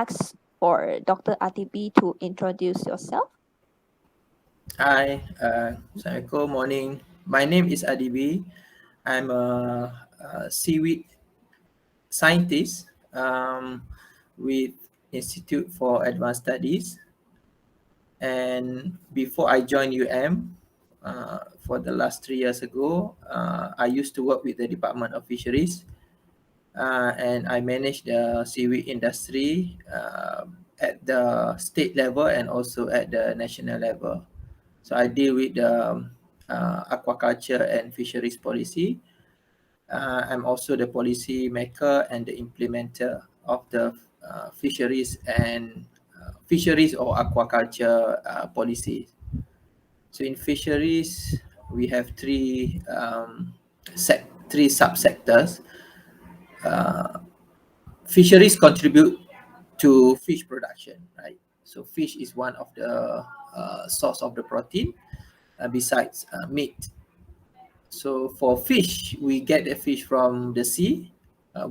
ask for Dr. Adibi to introduce yourself. Hi, Assalamualaikum, morning. My name is Adibi. I'm a seaweed scientist with Institute for Advanced Studies. And before I joined for the last 3 years ago, I used to work with the Department of Fisheries, and I manage the seaweed industry at the state level and also at the national level. So I deal with the aquaculture and fisheries policy. I'm also the policy maker and the implementer of the fisheries or aquaculture policy. So in fisheries, we have three subsectors. Fisheries contribute to fish production, right? So fish is one of the source of the protein besides meat. So for fish, we get the fish from the sea,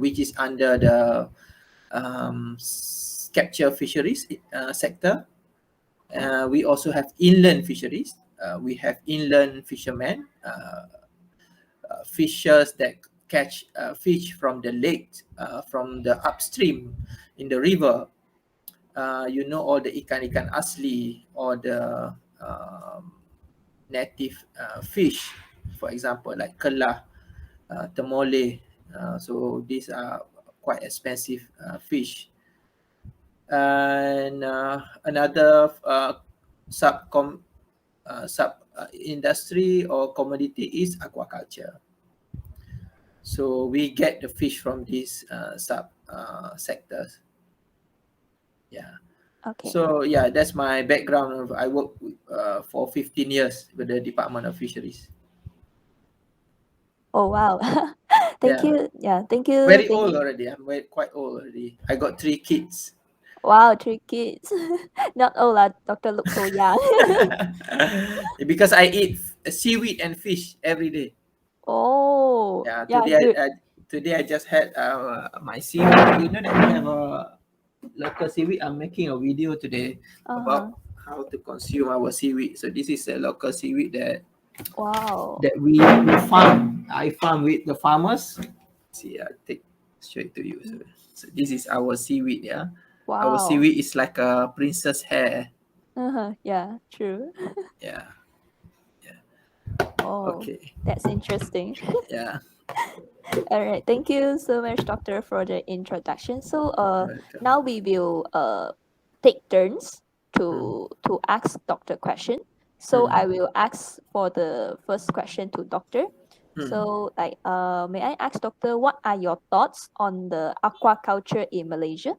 which is under the capture fisheries sector. We also have inland fisheries. We have inland fishermen, fishers that catch fish from the lake, from the upstream in the river. All the ikan asli or the native fish, for example, like kelah, temole. So these are quite expensive fish. And another sub industry or commodity is aquaculture. So we get the fish from these sub sectors. Yeah. Okay. So yeah, that's my background. I worked for 15 years with the Department of Fisheries. Oh, wow. Thank Yeah. you. Yeah, thank you. Very Thank old you. already. I'm quite old already. I got 3 kids. Wow, 3 kids. Not all doctor look so young. Because I eat seaweed and fish every day. Oh, Yeah, yeah, good. today I just had my seaweed. You know that we have a local seaweed. I'm making a video today Uh-huh. about how to consume our seaweed. So this is a local seaweed Wow. that we farm. I farm with the farmers. See, I take straight to you. So this is our seaweed. Yeah, our Wow. seaweed is like a princess hair. Uh-huh. Yeah, true. Yeah. Oh, Okay. that's interesting. Yeah. All right. Thank you so much, doctor, for the introduction. So Welcome. now we will take turns Mm. to ask doctor question. So I will ask for the first question to doctor. Mm. So may I ask doctor, what are your thoughts on the aquaculture in Malaysia?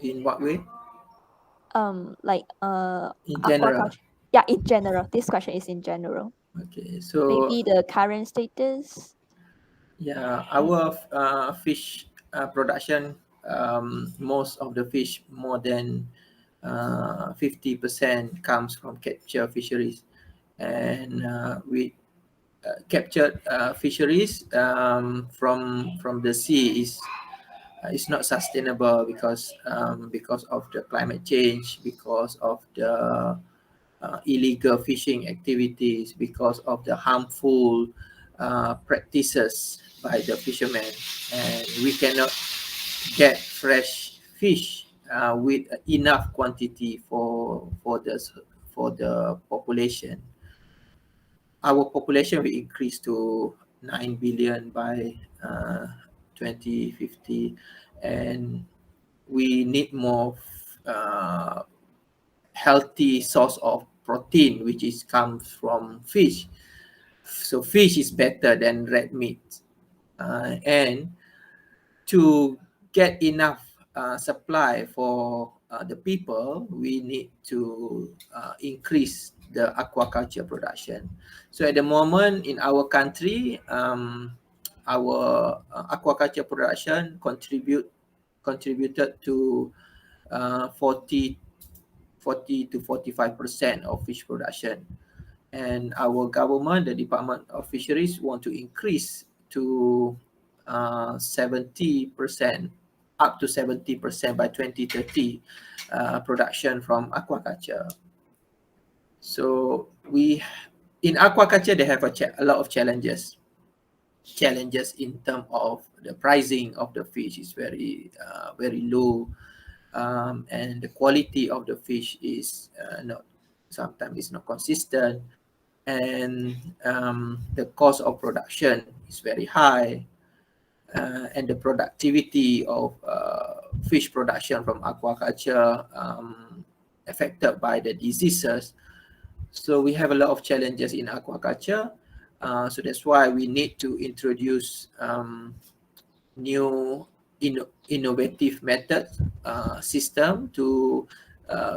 In what way? Like In general. aquaculture. Yeah, in general. This question is in general. Okay. So Maybe the current status. yeah, Mm. our fish production, most of the fish, more than 50% comes from capture fisheries, and we captured fisheries from the sea is not sustainable because of the climate change, because of the illegal fishing activities, because of the harmful practices by the fishermen, and we cannot get fresh fish with enough quantity for the population. Our population will increase to 9 billion by 2050, and we need more uh, healthy source of protein, which comes from fish. So fish is better than red meat, and to get enough supply for the people, we need to increase the aquaculture production. So at the moment in our country, our aquaculture production contributed to 40 to 45% of fish production, and our government, the Department of Fisheries, want to increase to 70% up to 70% by 2030 production from aquaculture. So in aquaculture, they have a lot of challenges. Challenges in terms of the pricing of the fish is very low, and the quality of the fish is not sometimes is not consistent, and the cost of production is very high, and the productivity of fish production from aquaculture affected by the diseases. So we have a lot of challenges in aquaculture. So that's why we need to introduce new innovative methods system to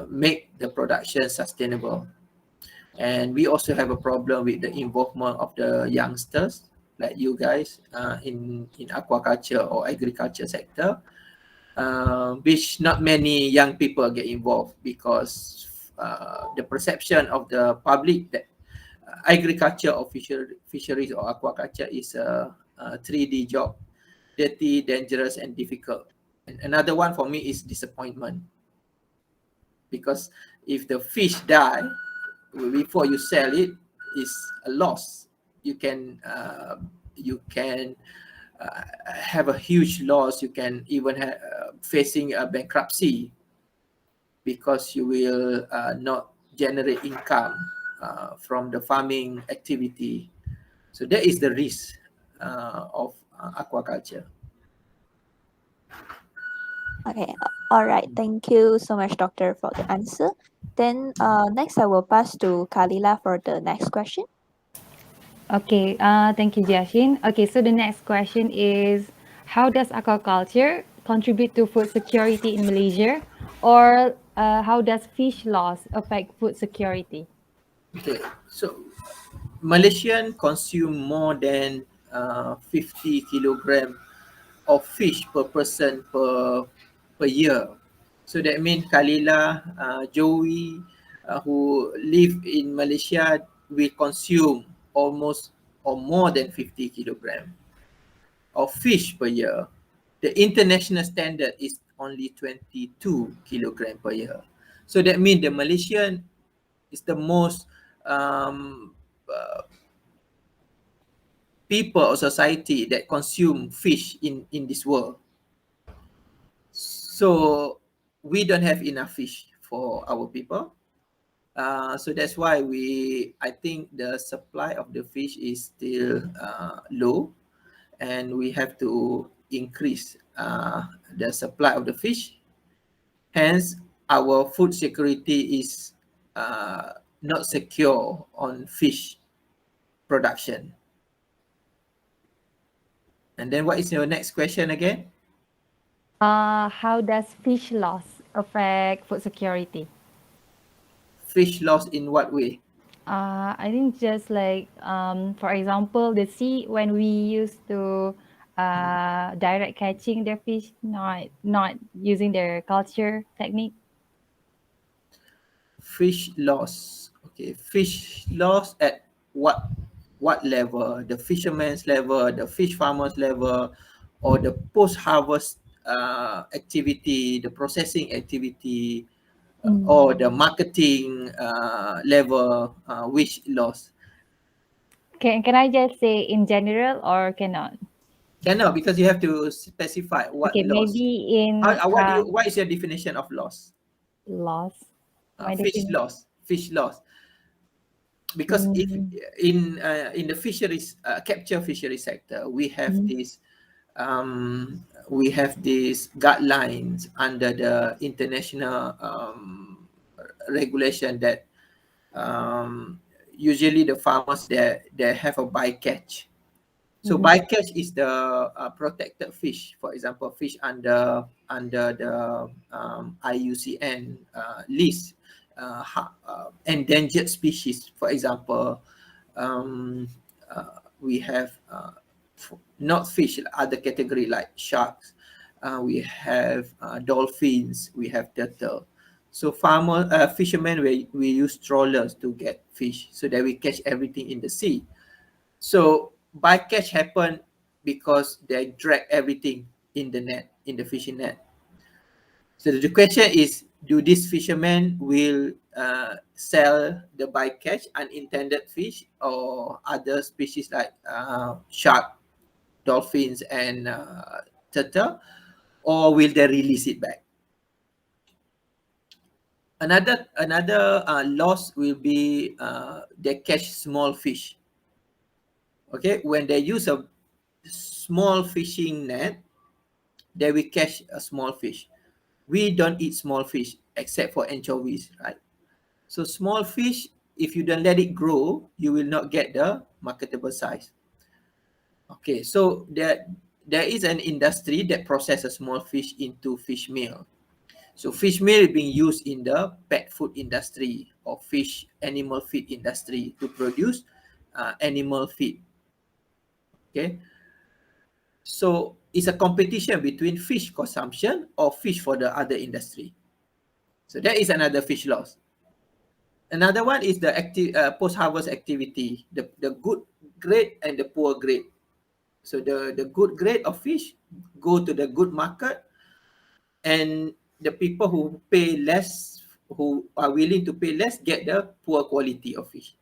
make the production sustainable. And we also have a problem with the involvement of the youngsters like you guys in aquaculture or agriculture sector, which not many young people get involved because the perception of the public that agriculture or fisheries or aquaculture is a 3D job, dirty, dangerous, and difficult. And another one for me is disappointment, because if the fish die before you sell it, is a loss. You can have a huge loss. You can even facing a bankruptcy because you will not generate income from the farming activity. So that is the risk of aquaculture. Okay, all right. Thank you so much, Doctor, for the answer. Then next, I will pass to Kalila for the next question. Okay, thank you, Jashin. Okay, so the next question is, how does aquaculture contribute to food security in Malaysia, or how does fish loss affect food security? Okay, so Malaysian consume more than 50 kilogram of fish per person per year. So that means Kalila, Joey, who live in Malaysia, we consume almost or more than 50 kilogram of fish per year. The international standard is only 22 kilogram per year. So that means the Malaysian is the most people or society that consume fish in this world. So we don't have enough fish for our people. So that's why I think the supply of the fish is still low, and we have to increase the supply of the fish. Hence, our food security is not secure on fish production. And then what is your next question again? How does fish loss affect food security? Fish loss in what way? I think just like, for example, the sea, when we used to direct catching the fish, not using their culture technique. Fish loss. Okay, fish loss at what level? The fisherman's level, the fish farmer's level, or the post-harvest activity, the processing activity, or the marketing level, which loss? Can I just say in general or cannot? Cannot, because you have to specify what Okay, loss. maybe in What is your definition of loss? loss. My Fish definition. loss. Fish loss. Because if Mm, in the fisheries capture fishery sector, we have these guidelines under the international regulation that usually the farmers they have a bycatch. So mhm. bycatch is the protected fish. For example, fish under the IUCN list, endangered species. For example, um, we have not fish, other category like sharks. We have dolphins. We have turtle. So fishermen, we use trawlers to get fish so that we catch everything in the sea. So bycatch happen because they drag everything in the net, in the fishing net. So the question is, do these fishermen will sell the bycatch unintended fish or other species like shark, dolphins, and turtle, or will they release it back? Another loss will be they catch small fish. Okay, when they use a small fishing net, they will catch a small fish. We don't eat small fish except for anchovies, right? So small fish, if you don't let it grow, you will not get the marketable size. Okay, so there is an industry that processes small fish into fish meal. So fish meal is being used in the pet food industry or fish animal feed industry to produce animal feed. Okay, so it's a competition between fish consumption or fish for the other industry. So that is another fish loss. Another one is the post-harvest activity, the good grade and the poor grade. So the good grade of fish go to the good market, and the people who pay less, who are willing to pay less, get the poor quality of fish.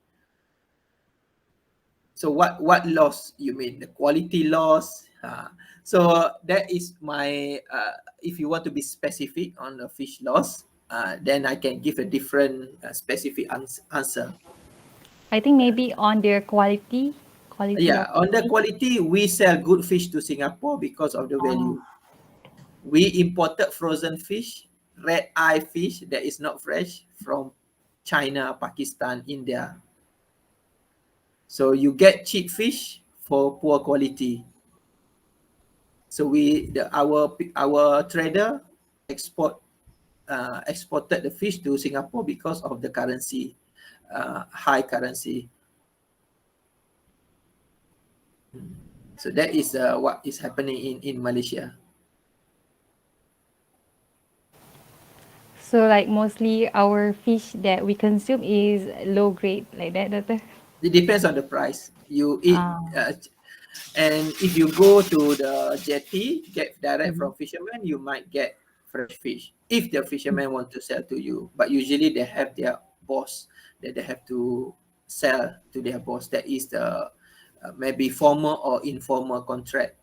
So what loss you mean? The quality loss? So that is my, if you want to be specific on the fish loss, then I can give a different specific answer. I think maybe on their quality Yeah, of on the fish. quality, we sell good fish to Singapore because of the Oh, value. We imported frozen fish, red eye fish that is not fresh from China, Pakistan, India. So you get cheap fish for poor quality. So our trader exported the fish to Singapore because of the currency, high currency. So that is what is happening in Malaysia. so like mostly our fish that we consume is low grade like that, Doctor? It depends on the price. You eat, Ah, and if you go to the jetty, get direct mhm, from fishermen, you might get fresh fish if the fishermen want to sell to you. But usually they have their boss that they have to sell to their boss. That is the maybe formal or informal contract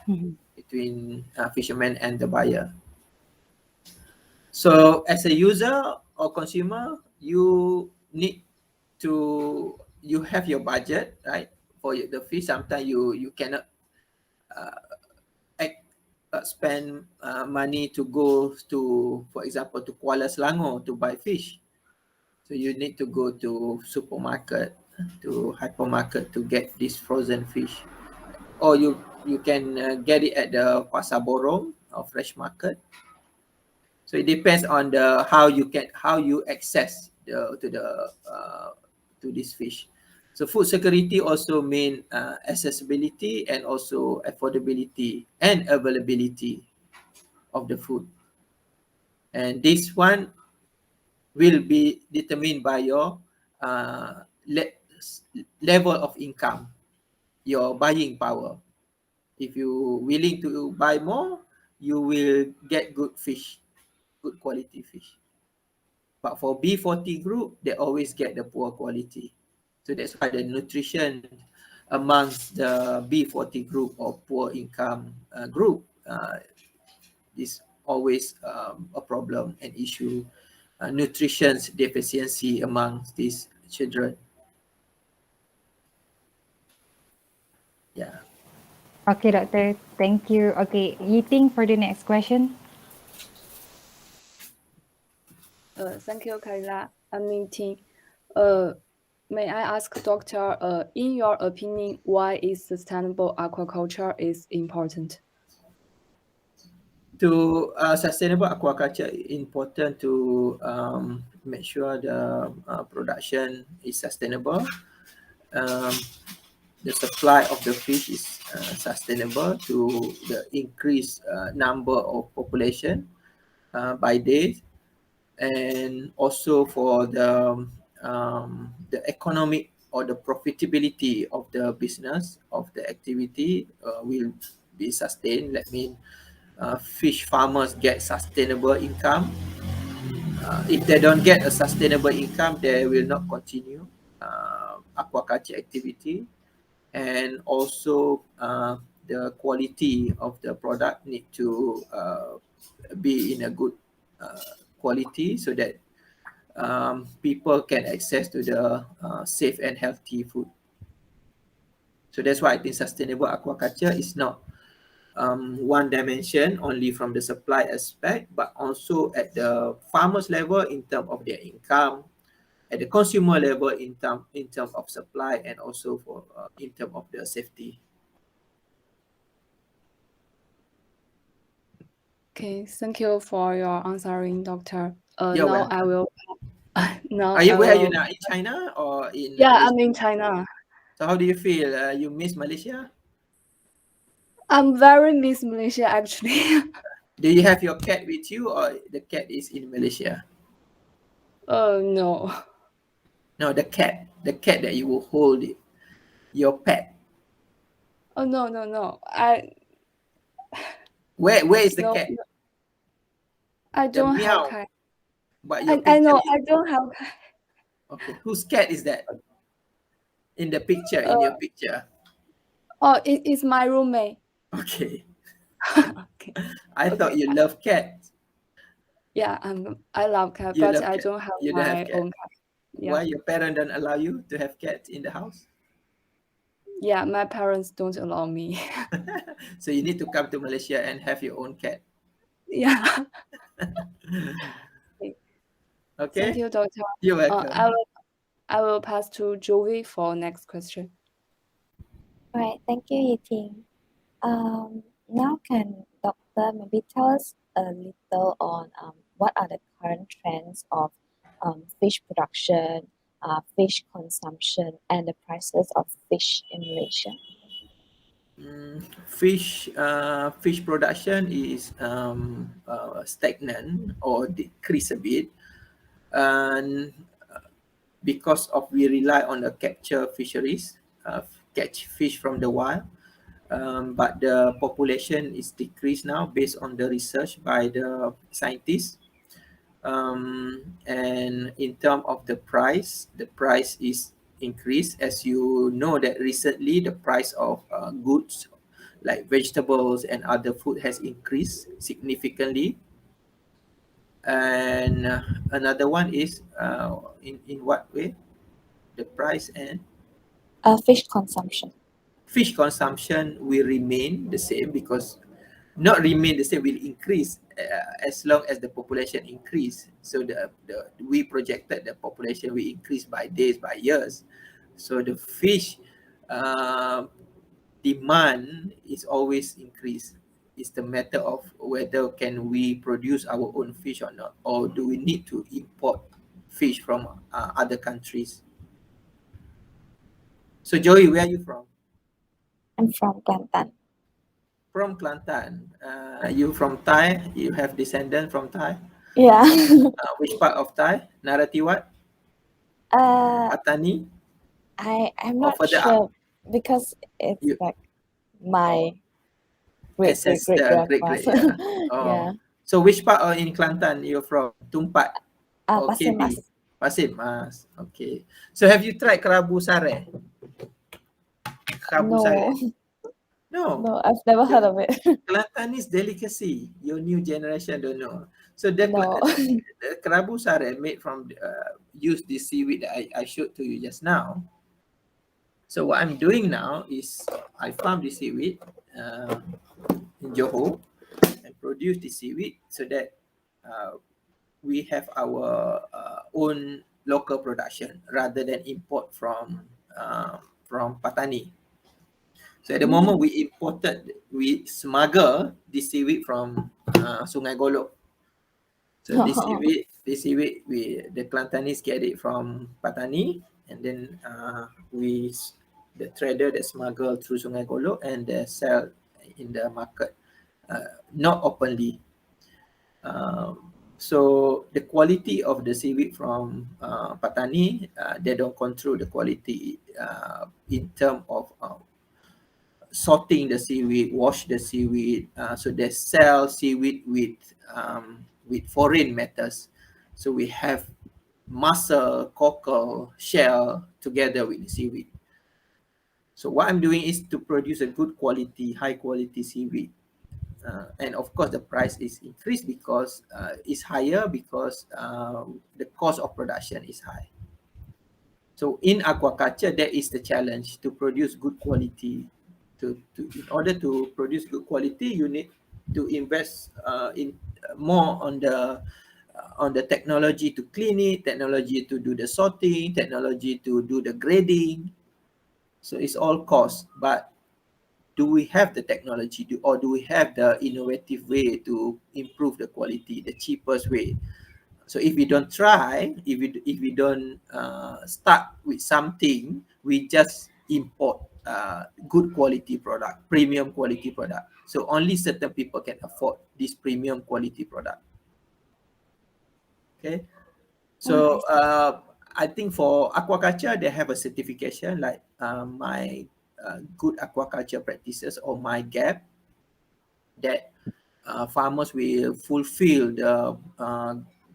mhm. between fishermen and the buyer. So as a user or consumer, you need to, you have your budget, right? For the fish, sometimes you cannot act, spend money to go to, for example, to Kuala Selangor to buy fish. So you need to go to supermarket, to hypermarket to get this frozen fish, or you can get it at the pasar borong or fresh market. So it depends on the how you access to this fish. So food security also mean accessibility and also affordability and availability of the food. And this one will be determined by your level of income, your buying power. If you willing to buy more, you will get good fish, good quality fish. But for B40 group, they always get the poor quality. So that's why the nutrition amongst the B40 group or poor income group is always a problem, an issue. Nutrition deficiency amongst these children. Yeah. Okay, Doctor. Thank you. Okay, you think for the next question? Thank you, Kayla. I'm meeting. Uh, may I ask, Doctor, in your opinion, why is sustainable aquaculture is important? To sustainable aquaculture, important to make sure the production is sustainable. Um, the supply of the fish is sustainable to the increased number of population by day, and also for the economic or the profitability of the business of the activity will be sustained. That means fish farmers get sustainable income. If they don't get a sustainable income, they will not continue aquaculture activity. And also the quality of the product need to be in a good quality, so that people can access to the safe and healthy food. So that's why I think sustainable aquaculture is not one dimension only from the supply aspect, but also at the farmers level in terms of their income, at the consumer level in terms of supply, and also for in terms of the safety. Okay, thank you for your answering, Doctor. You're Now welcome. I will. Now Are you, I where are you will. now? In China or in Yeah, Malaysia? I'm in China. So how do you feel? You miss Malaysia? I'm very miss Malaysia actually. Do you have your cat with you, or the cat is in Malaysia? No. No, the cat that you will hold it, your pet. Oh no, no, no. Where is the No, cat? no, I The don't have meow, cat. but your I picture know is I don't have cat. okay. Whose cat is that in the picture? In your picture, Oh, it's my roommate. okay. Okay. I thought Okay. you love cats. Yeah, I love cat, You but love I cat. don't have You don't have my cat. own cat. Why Yeah. your parents don't allow you to have cats in the house? Yeah, my parents don't allow me. So you need to come to Malaysia and have your own cat. Yeah. Okay. Thank Okay, you, Doctor. you're I welcome. will pass to Joey for next question. Right, thank you, Yiting. Now can doctor maybe tell us a little on what are the current trends of fish production, fish consumption, and the prices of fish in Malaysia? Fish production is stagnant or decrease a bit, and because of we rely on the capture fisheries, catch fish from the wild. But the population is decreased now based on the research by the scientists. And in terms of the price is increased. As you know that recently the price of goods like vegetables and other food has increased significantly. And another one is in what way the price and Fish consumption. fish consumption will remain the same, because not remain the same, will increase as long as the population increase. So the we projected the population will increase by days, by years. So the fish uh, demand is always increase. It's the matter of whether can we produce our own fish or not, or do we need to import fish from other countries. So Joey, where are you from? I'm from Kelantan. From Kelantan. You from Thai? You have descendant from Thai? Yeah. Which part of Thai? Narati what? uh, Patani? I'm Or not further up? sure because it's You like my great great great ancestor, great grandma. great, yeah. Oh, Yeah. so which part in Kelantan you're from? Tumpat or Pasir Mas. KB? Pasir Mas. Okay. So have you tried kerabu sare? Kerabu No, sare? No. no, I've never heard The of it. Kelantanese delicacy. Your new generation don't know. So the No. the kerabu sare made from use this seaweed that I showed to you just now. So what I'm doing now is I farm the seaweed in Johor and produce the seaweed, so that we have our own local production rather than import from Patani. So at the moment Mm. we smuggle the seaweed from Sungai Golok. So the Kelantanese get it from Patani, and then the trader that smuggle through Sungai Golok and they sell in the market, not openly. So the quality of the seaweed from Patani, they don't control the quality in term of sorting the seaweed, wash the seaweed. So they sell seaweed with foreign metals. So we have mussel, cockle, shell together with the seaweed. So what I'm doing is to produce a good quality, high quality seaweed. And of course, the price is increased because it's higher because the cost of production is high. So in aquaculture, that is the challenge to produce good quality. In order to produce good quality, you need to invest in more on the technology to clean it, technology to do the sorting, technology to do the grading. So it's all cost, but do we have the technology or do we have the innovative way to improve the quality, the cheapest way? So if we don't try, if we don't start with something, we just import good quality product, premium quality product. So only certain people can afford this premium quality product. Okay. So I think for aquaculture, they have a certification like my good aquaculture practices or my GAP, that farmers will fulfill the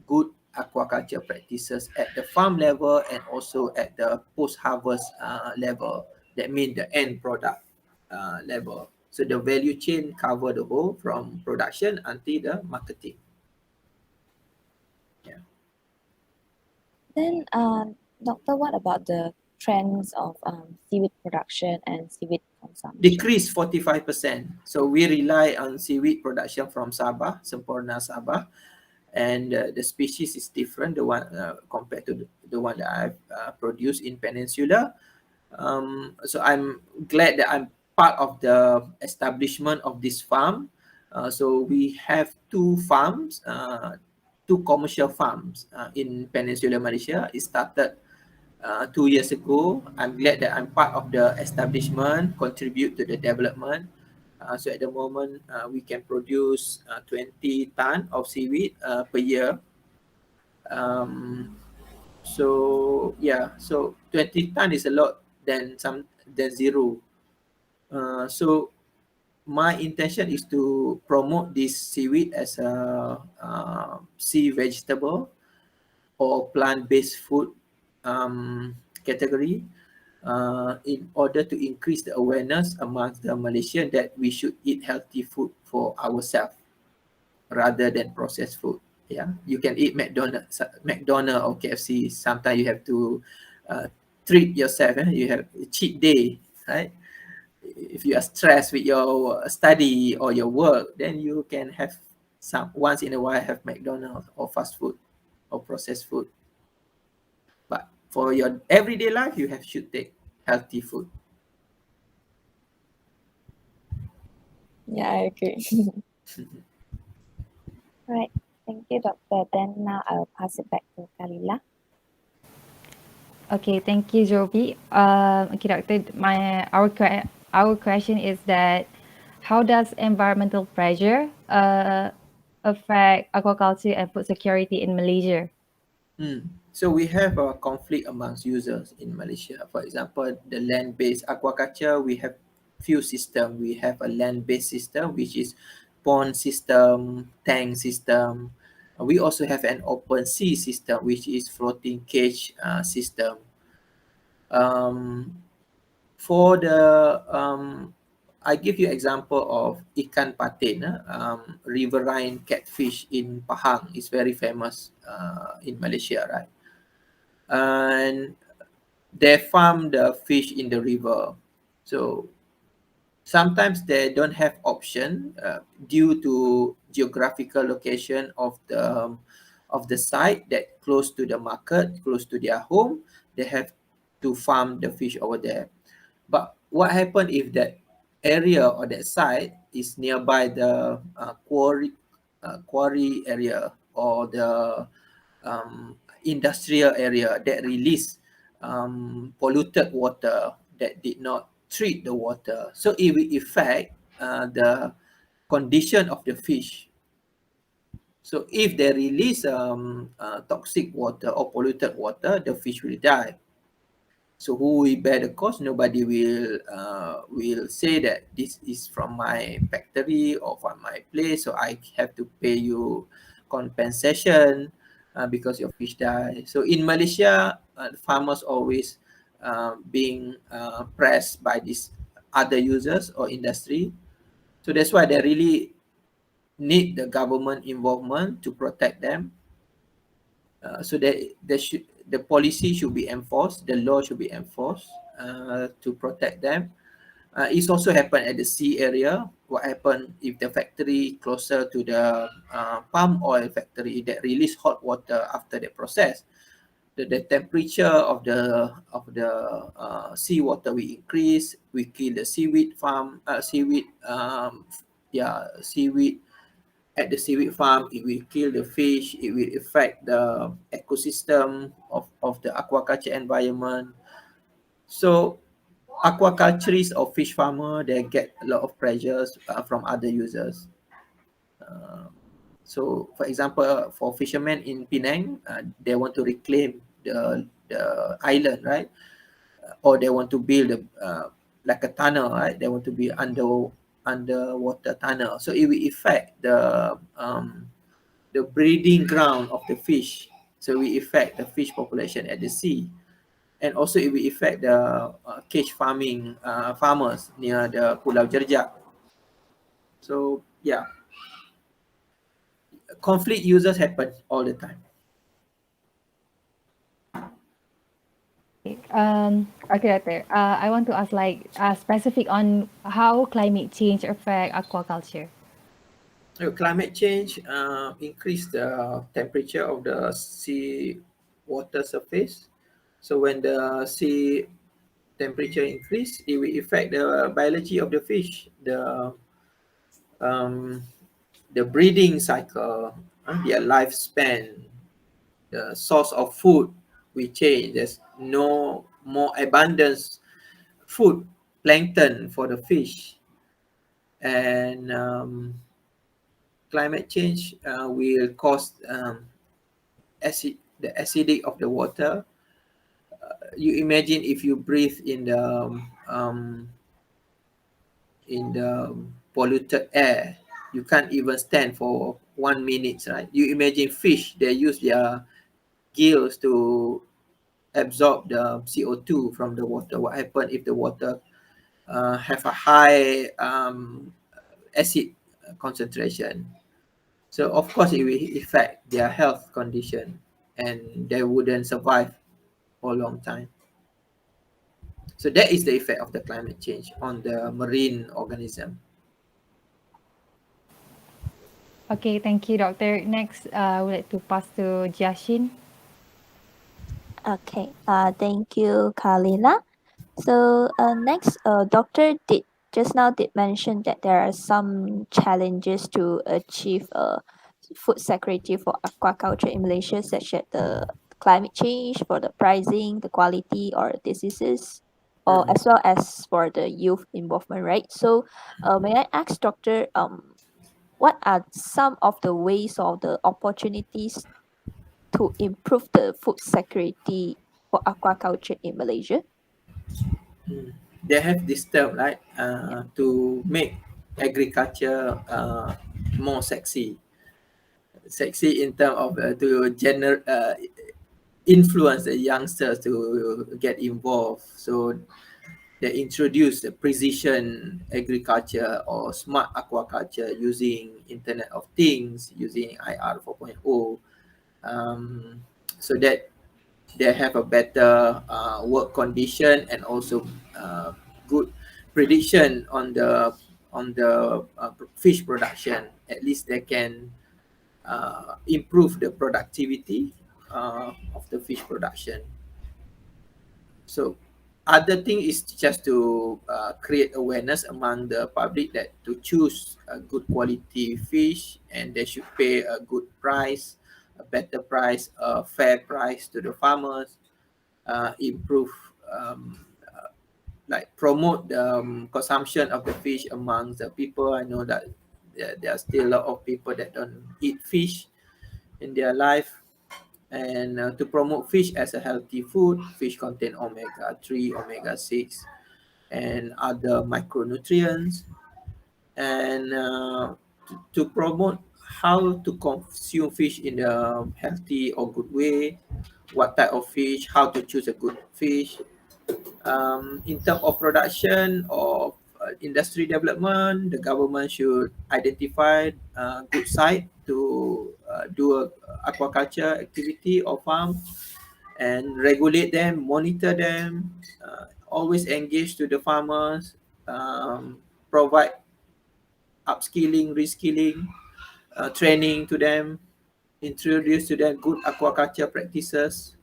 good aquaculture practices at the farm level and also at the post-harvest level. That means the end product level. So the value chain cover the whole from production until the marketing. Yeah. Then, doctor, what about the trends of seaweed production and seaweed consumption? Decrease 45%. So we rely on seaweed production from Sabah, Sempurna Sabah, and the species is different, the one compared to the one that I've produced in Peninsula. So I'm glad that I'm part of the establishment of this farm. So we have two farms, two commercial farms in Peninsula Malaysia. It started 2 years ago. I'm glad that I'm part of the establishment, contribute to the development. So at the moment, we can produce 20 ton of seaweed per year. So yeah, so 20 ton is a lot than zero. So my intention is to promote this seaweed as a sea vegetable or plant-based food category in order to increase the awareness amongst the Malaysian that we should eat healthy food for ourselves rather than processed food. Yeah, you can eat McDonald's or KFC. Sometimes you have to treat yourself. You have a cheat day, right? If you are stressed with your study or your work, then you can have some once in a while have McDonald's or fast food or processed food. But for your everyday life, you should take healthy food. Yeah, I agree. Right. Thank you, doctor. Then now I'll pass it back to Kalila. Okay, thank you, Jovi. Okay, doctor, our question is that how does environmental pressure affect aquaculture and food security in Malaysia? So we have a conflict amongst users in Malaysia. For example, the land-based aquaculture, we have few systems. We have a land-based system, which is pond system, tank system. We also have an open sea system, which is floating cage system. For the I give you example of ikan patin, riverine catfish in Pahang is very famous in Malaysia, right? And they farm the fish in the river. So sometimes they don't have option due to geographical location of the site that close to the market, close to their home. They have to farm the fish over there. But what happen if that area or that site is nearby the quarry area or the industrial area that release polluted water, that did not treat the water? So it will affect the condition of the fish. So if they release toxic water or polluted water, the fish will die. So who will bear the cost? Nobody will say that this is from my factory or from my place, so I have to pay you compensation because your fish die. So in Malaysia, farmers always being pressed by these other users or industry. So that's why they really need the government involvement to protect them. So that the policy should be enforced, the law should be enforced to protect them. It's also happened at the sea area. What happened if the factory closer to the palm oil factory that release hot water after the process? The temperature of the seawater will increase. We kill the seaweed farm, seaweed at the seaweed farm. It will kill the fish. It will affect the ecosystem of the aquaculture environment. So aquaculturists or fish farmer, they get a lot of pressures from other users. So for example, for fishermen in Penang, they want to reclaim the island, right? Or they want to build like a tunnel, right? They want to be underwater tunnel. So it will affect the breeding ground of the fish. So it will affect the fish population at the sea. And also it will affect the cage farming farmers near the Pulau Jerjak. So yeah, conflict users happen all the time. Okay, Doctor. I want to ask specific on how climate change affect aquaculture. So climate change increase the temperature of the sea water surface. So when the sea temperature increase, it will affect the biology of the fish, um, the breeding cycle, their lifespan, the source of food will change. There's no more abundance food, plankton for the fish. And climate change will cause the acidic of the water. You imagine if you breathe in the polluted air, you can't even stand for 1 minute, right? You imagine fish, they use their gills to absorb the CO2 from the water. What happens if the water have a high acid concentration? So of course it will affect their health condition and they wouldn't survive for a long time. So that is the effect of the climate change on the marine organism. Okay, thank you, Doctor. Next, I would like to pass to Jiaxin. Okay. Thank you, Kalila. So next, doctor did just now did mention that there are some challenges to achieve food security for aquaculture in Malaysia, such as the climate change, for the pricing, the quality, or diseases, or Mm. as well as for the youth involvement, right? So, may I ask, doctor, what are some of the ways or the opportunities to improve the food security for aquaculture in Malaysia? Mm. They have this term, right, to make agriculture more sexy. Sexy in terms of influence the youngsters to get involved. So they introduce the precision agriculture or smart aquaculture using Internet of Things, using IR 4.0, so that they have a better work condition and also good prediction on the fish production. At least they can improve the productivity of the fish production. So other thing is just to create awareness among the public that to choose a good quality fish and they should pay a good price, a better price, a fair price to the farmers, improve like promote the consumption of the fish among the people. I know that there are still a lot of people that don't eat fish in their life. And to promote fish as a healthy food, fish contain omega-3, omega-6, and other micronutrients. And to promote how to consume fish in a healthy or good way, what type of fish, how to choose a good fish. In terms of production or industry development, the government should identify good site to do a aquaculture activity or farm, and regulate them, monitor them, always engage to the farmers, provide upskilling, reskilling, training to them, introduce to them good aquaculture practices,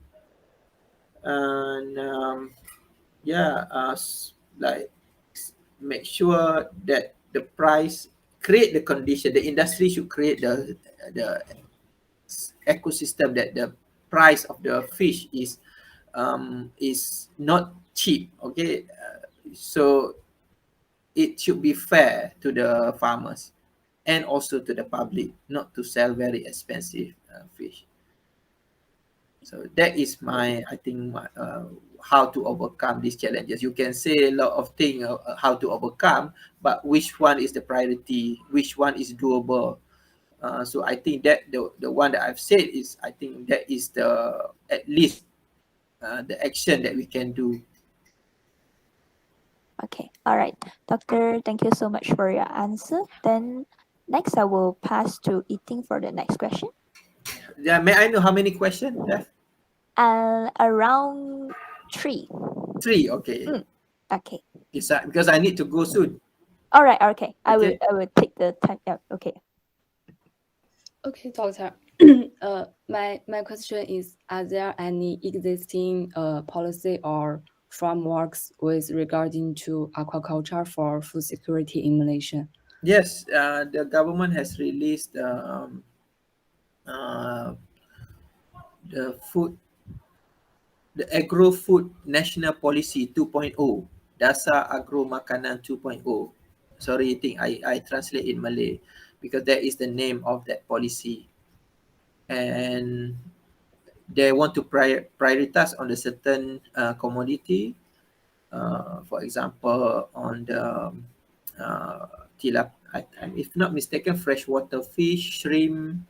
and like make sure that the price, create the condition, the industry should create the ecosystem that the price of the fish is not cheap. Okay, so it should be fair to the farmers and also to the public, not to sell very expensive fish. So that is I think, how to overcome these challenges. You can say a lot of things how to overcome, but which one is the priority? Which one is doable? So I think that the one that I've said is, I think that is the at least the action that we can do. Okay, all right. Doctor, thank you so much for your answer. Then next I will pass to Eating for the next question. Yeah, may I know how many questions left? Around 3. 3. Okay. Okay. Because I need to go soon. All right. Okay. Okay. I will take the time. Yeah. Okay. Okay, doctor. My question is: are there any existing policy or frameworks with regarding to aquaculture for food security in Malaysia? Yes, the government has released the food, the Agro Food National Policy 2.0, Dasar Agro Makanan 2.0. Sorry, I think I translate in Malay because that is the name of that policy. And they want to prioritize on a certain commodity. For example, on the if not mistaken, freshwater fish, shrimp,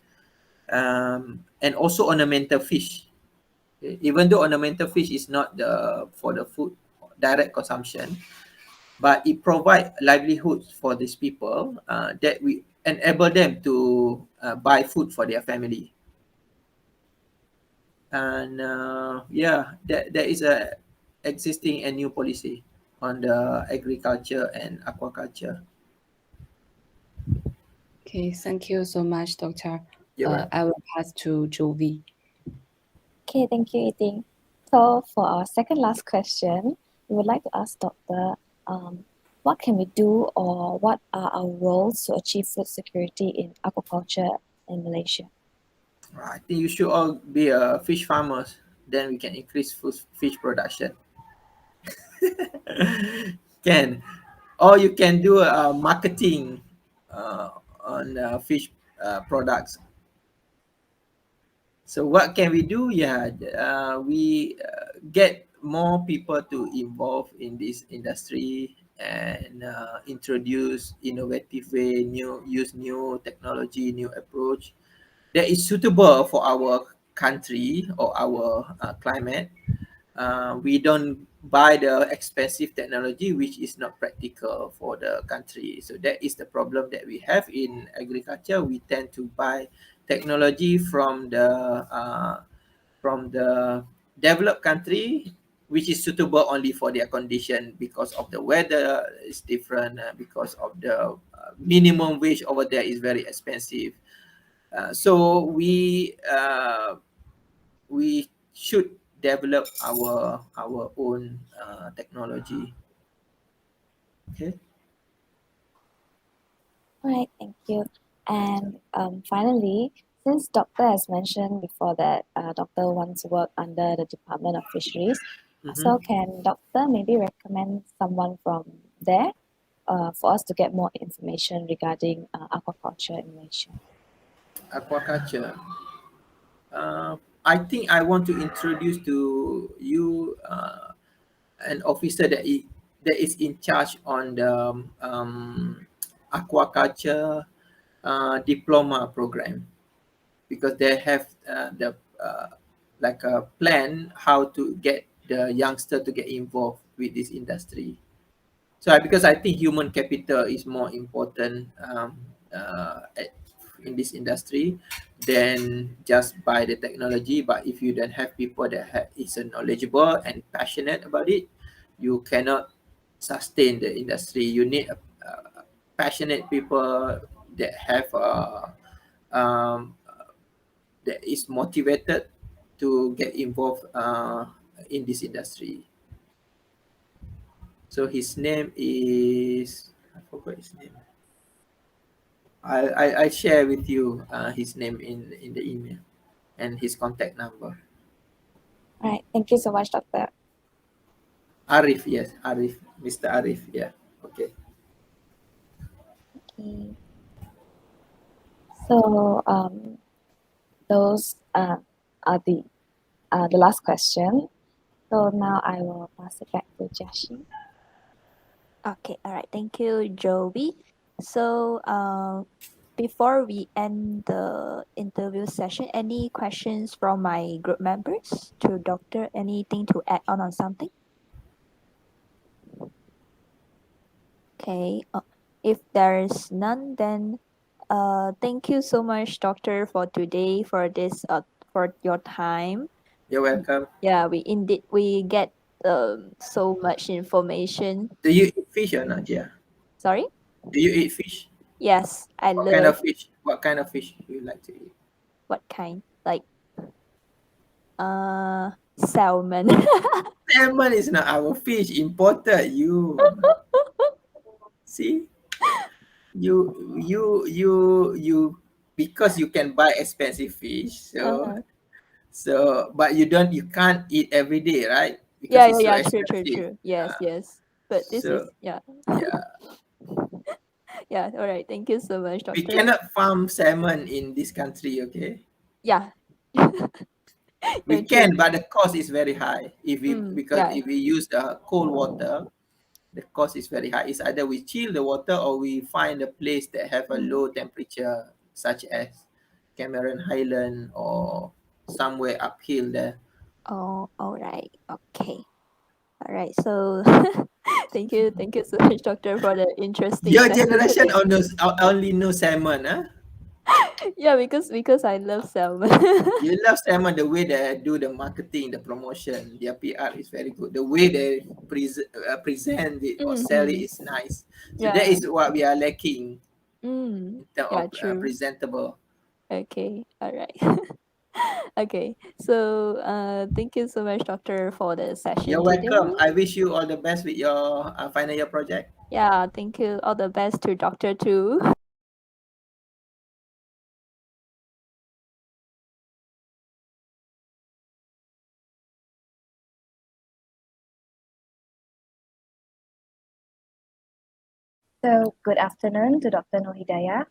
and also ornamental fish. Even though ornamental fish is not for the food direct consumption, but it provides livelihoods for these people, that we enable them to buy food for their family. And there is a existing and new policy on the agriculture and aquaculture. Okay, thank you so much, doctor. You're right. I will pass to Jovi. Okay. Thank you, Eating. So for our second last question, we would like to ask Doctor, what can we do, or what are our roles to achieve food security in aquaculture in Malaysia? I think you should all be fish farmers. Then we can increase fish production. Can, or you can do marketing on fish products. So what can we do? Yeah, we get more people to involve in this industry and introduce innovative way, use new technology, new approach that is suitable for our country or our climate. We don't buy the expensive technology which is not practical for the country. So that is the problem that we have in agriculture. We tend to buy technology from the developed country, which is suitable only for their condition, because of the weather is different, because of the minimum wage over there is very expensive. So we should develop our own technology. Okay. All right. Thank you. And finally, since Doctor has mentioned before that Doctor wants to work under the Department of Fisheries, so can Doctor maybe recommend someone from there for us to get more information regarding aquaculture in Malaysia? Aquaculture. I think I want to introduce to you an officer that is in charge on the aquaculture diploma program, because they have the like a plan how to get the youngster to get involved with this industry. So because I think human capital is more important in this industry than just buy the technology. But if you don't have people that is knowledgeable and passionate about it, you cannot sustain the industry. You need passionate people that have um, that is motivated to get involved in this industry. So his name is, I forgot his name. I share with you his name in the email and his contact number. Right. Thank you so much, Doctor. Arif, yes, Arif, Mr. Arif, yeah. Okay. Okay. So those are the last question. So now I will pass it back to Jashi. Okay, all right. Thank you, Jovi. So, before we end the interview session, any questions from my group members to Doctor? Anything to add on something? Okay. If there's none, then thank you so much, Doctor, for today for this for your time. You're welcome. Yeah, we get so much information. Do you eat fish or not? Yeah. Sorry. Do you eat fish? Yes, I What kind of love. fish? What kind of fish do you like to eat? What kind? Like salmon. Salmon is not our fish. Imported. You see, you because you can buy expensive fish. Uh-huh. But you can't eat every day, right? Because Yeah, it's so yeah, yeah. True, true, expensive. true. Yes, Uh, yes. But this is so yeah, yeah, yeah. All right. Thank you so much, we Doctor. cannot farm salmon in this country. Okay, Yeah. we Yeah, true. can, but the cost is very high. Because Yeah. if we use the cold water, the cost is very high. It's either we chill the water or we find a place that have a Mm. low temperature, such as Cameron Highland or somewhere uphill there. Oh, all right. Okay. All right. So, thank you so much, Doctor, for the interesting Your session generation today. only know salmon, huh? Yeah, because I love salmon. You love salmon, the way they do the marketing, the promotion, their PR is very good. The way they present it or sell it Mm-hmm. is nice. So that Yeah. is what we are lacking Mm. in terms Yeah, of true. presentable. Okay. All right. Okay. So, thank you so much, Doctor, for the You're session today. welcome. I wish you all the best with your final year project. Yeah, thank you. All the best to Doctor too. So, good afternoon to Dr. Nurhidayah.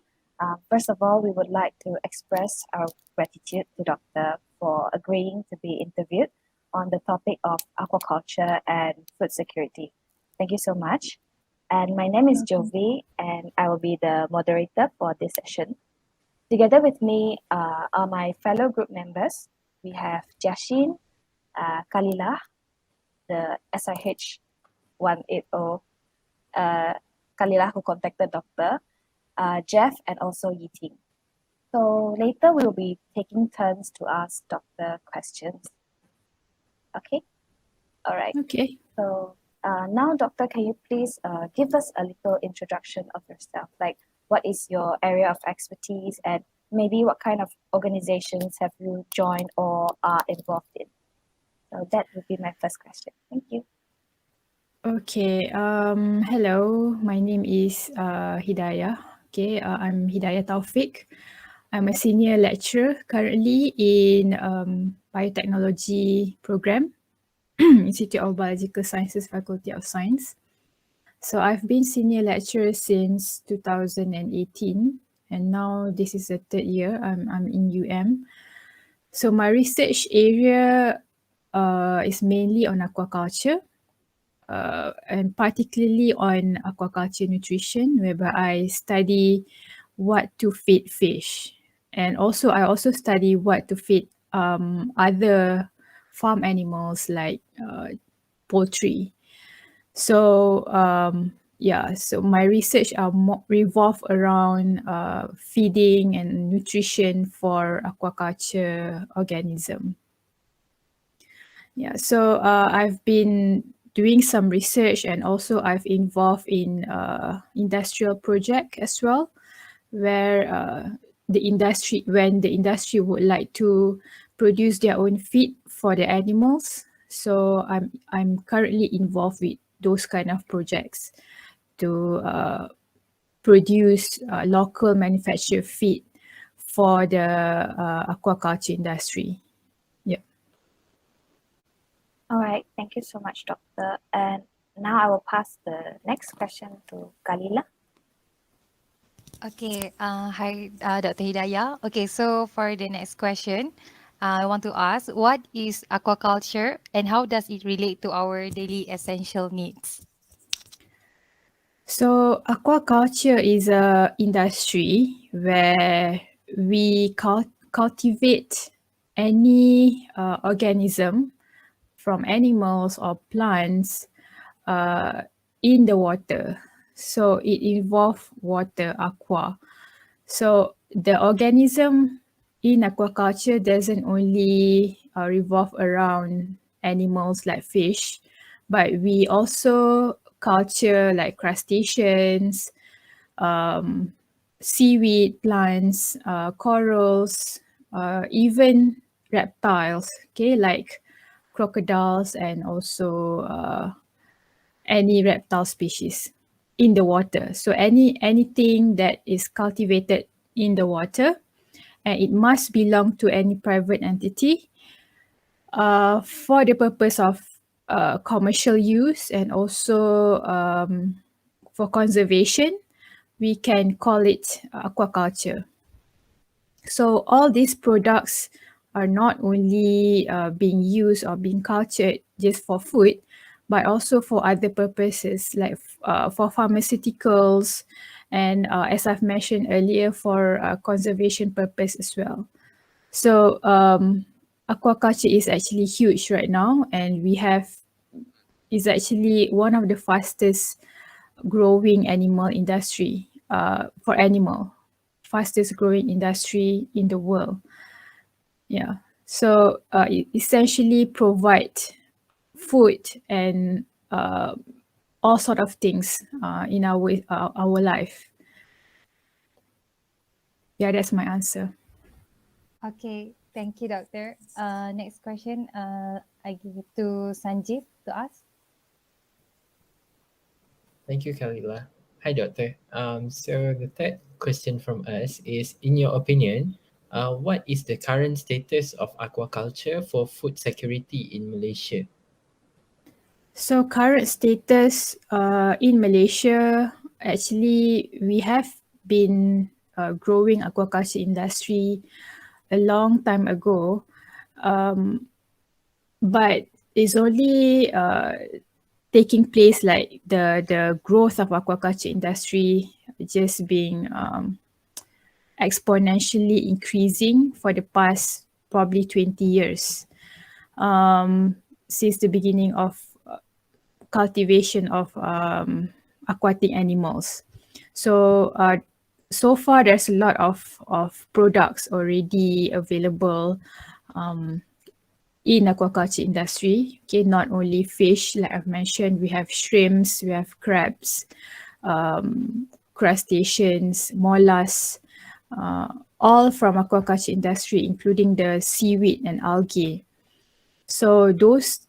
First of all, we would like to express our gratitude to Doctor for agreeing to be interviewed on the topic of aquaculture and food security. Thank you so much. And my name is Jovi, and I will be the moderator for this session. Together with me are my fellow group members. We have Jashin, Kalilah, the SIH180 Kalilah who contacted Doctor, Jeff, and also Yiting. So later we will be taking turns to ask Doctor questions. Okay? All right. Okay. So now, Doctor, can you please give us a little introduction of yourself? Like, what is your area of expertise, and maybe what kind of organizations have you joined or are involved in? So that would be my first question. Thank you. Okay. Hello. My name is Hidayah. Okay. I'm Hidayah Taufek. I'm a senior lecturer currently in Biotechnology program, Institute of Biological Sciences, Faculty of Science. So I've been senior lecturer since 2018, and now this is the third year I'm in UM. So my research area is mainly on aquaculture, and particularly on aquaculture nutrition, whereby I study what to feed fish, and also I also study what to feed other farm animals like poultry. So so my research revolve around feeding and nutrition for aquaculture organism. Yeah, so I've been doing some research, and also I've involved in industrial project as well, where when the industry would like to produce their own feed for the animals. So I'm currently involved with those kind of projects to produce local manufactured feed for the aquaculture industry. Yeah. All right, thank you so much, Doctor. And now I will pass the next question to Kalila. Okay, hi, Dr. Hidayah. Okay, so for the next question, I want to ask, what is aquaculture and how does it relate to our daily essential needs? So aquaculture is a industry where we cultivate any organism from animals or plants in the water. So it involves water, aqua. So the organism in aquaculture doesn't only revolve around animals like fish, but we also culture like crustaceans, seaweed plants, corals, even reptiles, okay, like crocodiles and also any reptile species in the water. So anything that is cultivated in the water, and it must belong to any private entity for the purpose of commercial use, and also for conservation, we can call it aquaculture. So all these products are not only being used or being cultured just for food, but also for other purposes, like for pharmaceuticals, and as I've mentioned earlier, for conservation purpose as well. So aquaculture is actually huge right now, and is actually one of the fastest growing animal industry fastest growing industry in the world. Yeah. So it essentially provide food and all sort of things in our life. Yeah, that's my answer. Okay, thank you, Doctor. Next question, I give it to Sanjeev to ask. Thank you, Kalila. Hi, Doctor. So the third question from us is, in your opinion, what is the current status of aquaculture for food security in Malaysia? So current status in Malaysia, actually we have been growing aquaculture industry a long time ago, but it's only taking place, like the growth of aquaculture industry just being exponentially increasing for the past probably 20 years since the beginning of cultivation of aquatic animals. So so far there's a lot of products already available in aquaculture industry. Okay, not only fish, like I've mentioned, we have shrimps, we have crabs, crustaceans, mollusks, all from aquaculture industry, including the seaweed and algae. So those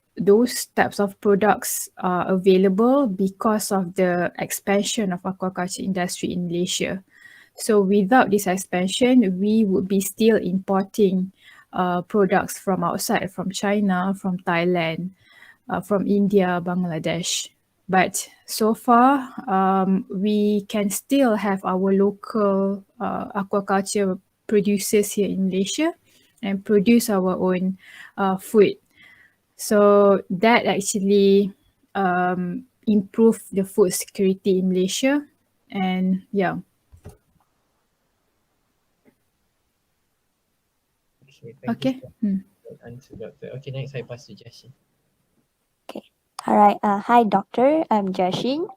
types of products are available because of the expansion of aquaculture industry in Malaysia. So without this expansion, we would be still importing products from outside, from China, from Thailand, from India, Bangladesh. But so far, we can still have our local aquaculture producers here in Malaysia, and produce our own food. So that actually improve the food security in Malaysia. And yeah. Okay, thank Okay. you for that answer, Doctor. Okay, next I pass to Jashin. Okay. All right. Hi, doctor. I'm Jashin.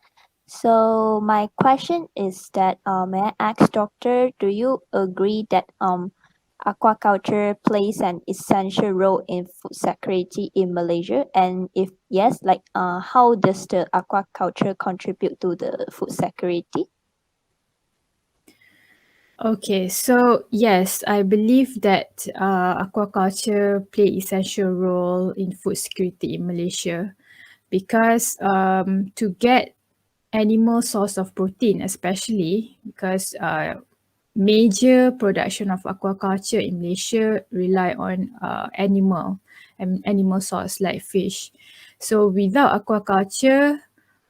So my question is that may I ask doctor, do you agree that aquaculture plays an essential role in food security in Malaysia? And if yes, like how does the aquaculture contribute to the food security? Okay, so yes, I believe that aquaculture play essential role in food security in Malaysia because to get animal source of protein, especially because major production of aquaculture in Malaysia rely on animal source like fish. So without aquaculture,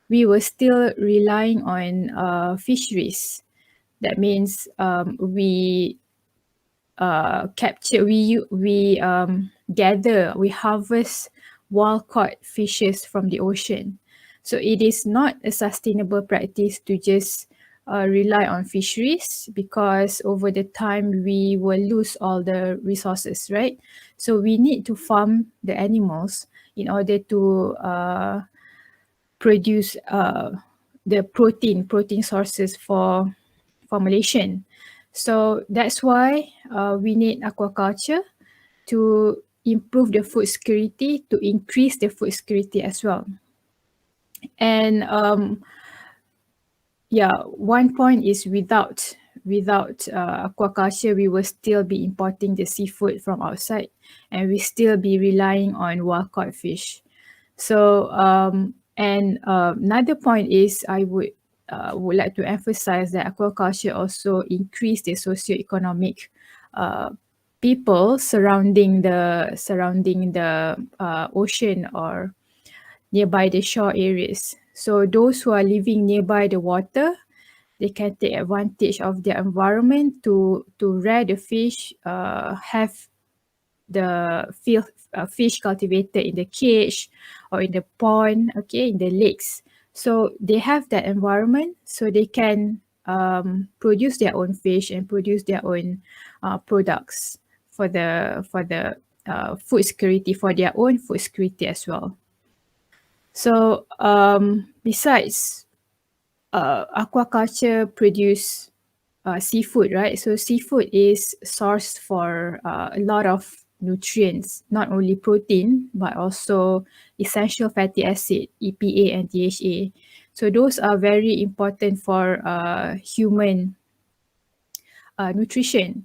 we were still relying on fisheries. That means we capture, we harvest wild caught fishes from the ocean. So it is not a sustainable practice to just rely on fisheries, because over the time we will lose all the resources, right? So we need to farm the animals in order to produce the protein sources for Malaysian. So that's why we need aquaculture to improve the food security, to increase the food security as well. And yeah, one point is without aquaculture, we will still be importing the seafood from outside, and we still be relying on wild caught fish. So another point is I would like to emphasize that aquaculture also increase the socioeconomic people surrounding the ocean or nearby the shore areas. So those who are living nearby the water, they can take advantage of their environment to rear the fish, have the fish cultivated in the cage or in the pond, okay, in the lakes. So they have that environment, so they can produce their own fish and produce their own products for the food security, for their own food security as well. So besides aquaculture produce seafood, right? So seafood is source for a lot of nutrients, not only protein, but also essential fatty acid, EPA and DHA. So those are very important for human nutrition,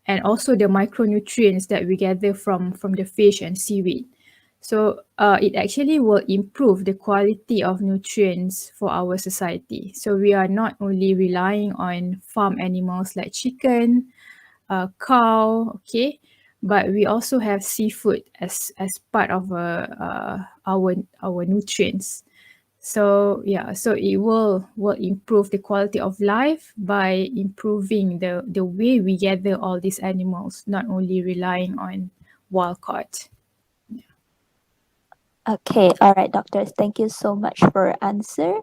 and also the micronutrients that we gather from the fish and seaweed. So it actually will improve the quality of nutrients for our society. So we are not only relying on farm animals like chicken, cow, okay, but we also have seafood as part of our nutrients. So yeah, so it will improve the quality of life by improving the way we gather all these animals, not only relying on wild caught. Okay, all right, doctors. Thank you so much for your answer.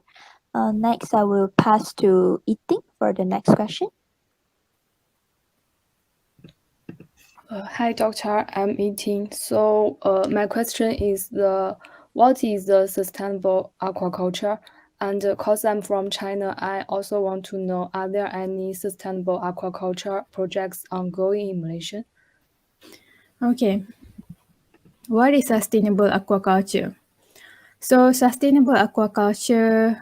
Next, I will pass to Eating for the next question. Hi, doctor. I'm eating. So, my question is what is the sustainable aquaculture? And because I'm from China, I also want to know, are there any sustainable aquaculture projects ongoing in Malaysia? Okay. What is sustainable aquaculture? So sustainable aquaculture,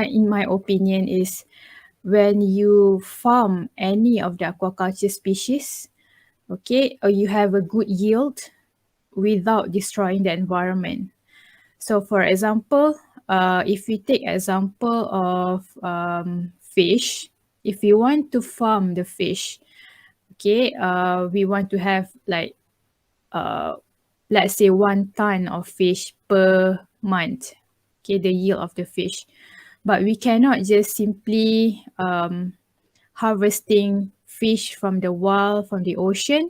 in my opinion, is when you farm any of the aquaculture species, okay, or you have a good yield without destroying the environment. So for example, if we take example of fish, if you want to farm the fish, okay, we want to have like let's say 1 ton of fish per month, okay, the yield of the fish. But we cannot just simply harvesting fish from the wild, from the ocean,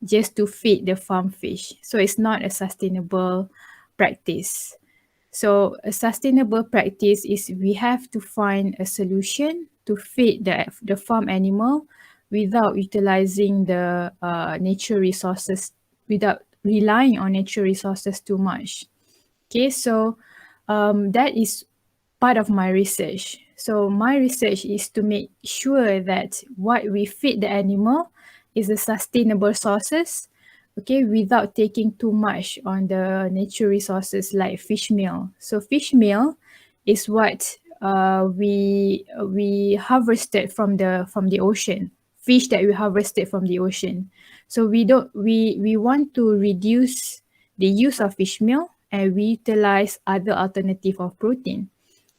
just to feed the farm fish. So it's not a sustainable practice. So a sustainable practice is we have to find a solution to feed the farm animal without utilizing the nature resources, without relying on nature resources too much. Okay, so that is part of my research. So my research is to make sure that what we feed the animal is a sustainable sources, okay, without taking too much on the nature resources like fish meal. So fish meal is what we harvested from the ocean, fish that we harvested from the ocean. So we want to reduce the use of fish meal and we utilize other alternative of protein.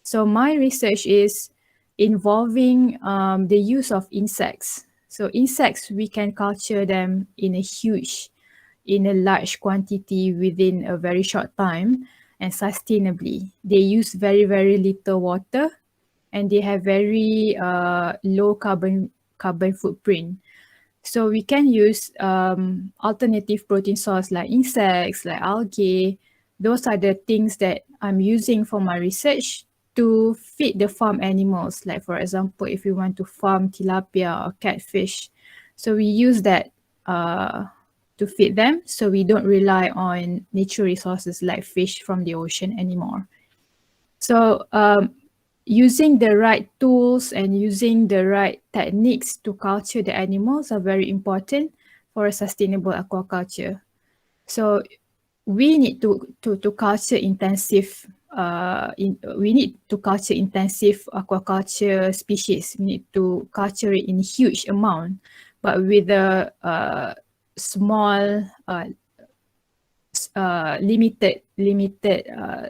So my research is involving the use of insects. So insects, we can culture them in a large quantity within a very short time and sustainably. They use very, very little water and they have very low carbon footprint. So we can use alternative protein source like insects, like algae. Those are the things that I'm using for my research to feed the farm animals. Like for example, if we want to farm tilapia or catfish, so we use that to feed them. So we don't rely on nature resources like fish from the ocean anymore. So using the right tools and using the right techniques to culture the animals are very important for a sustainable aquaculture. So we need to culture intensive we need to culture intensive aquaculture species. We need to culture it in huge amount, but with a small limited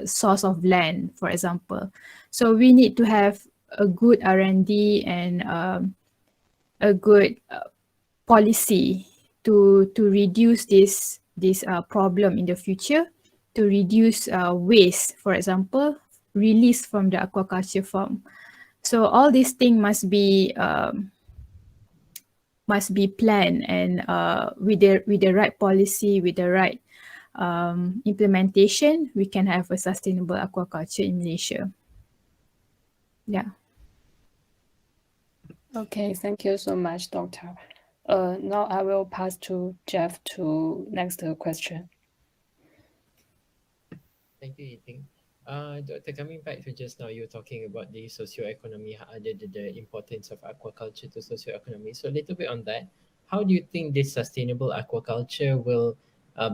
source of land, for example. So we need to have a good R&D and a good policy to reduce this problem in the future, to reduce waste, for example, release from the aquaculture farm. So all these things must be planned and with the right policy, with the right implementation, we can have a sustainable aquaculture in Malaysia. Yeah. Okay, thank you so much, Doctor. Now I will pass to Jeff to next question. Thank you, Yiting. Doctor, coming back to just now, you were talking about the socioeconomy, the importance of aquaculture to socioeconomy. So a little bit on that, how do you think this sustainable aquaculture will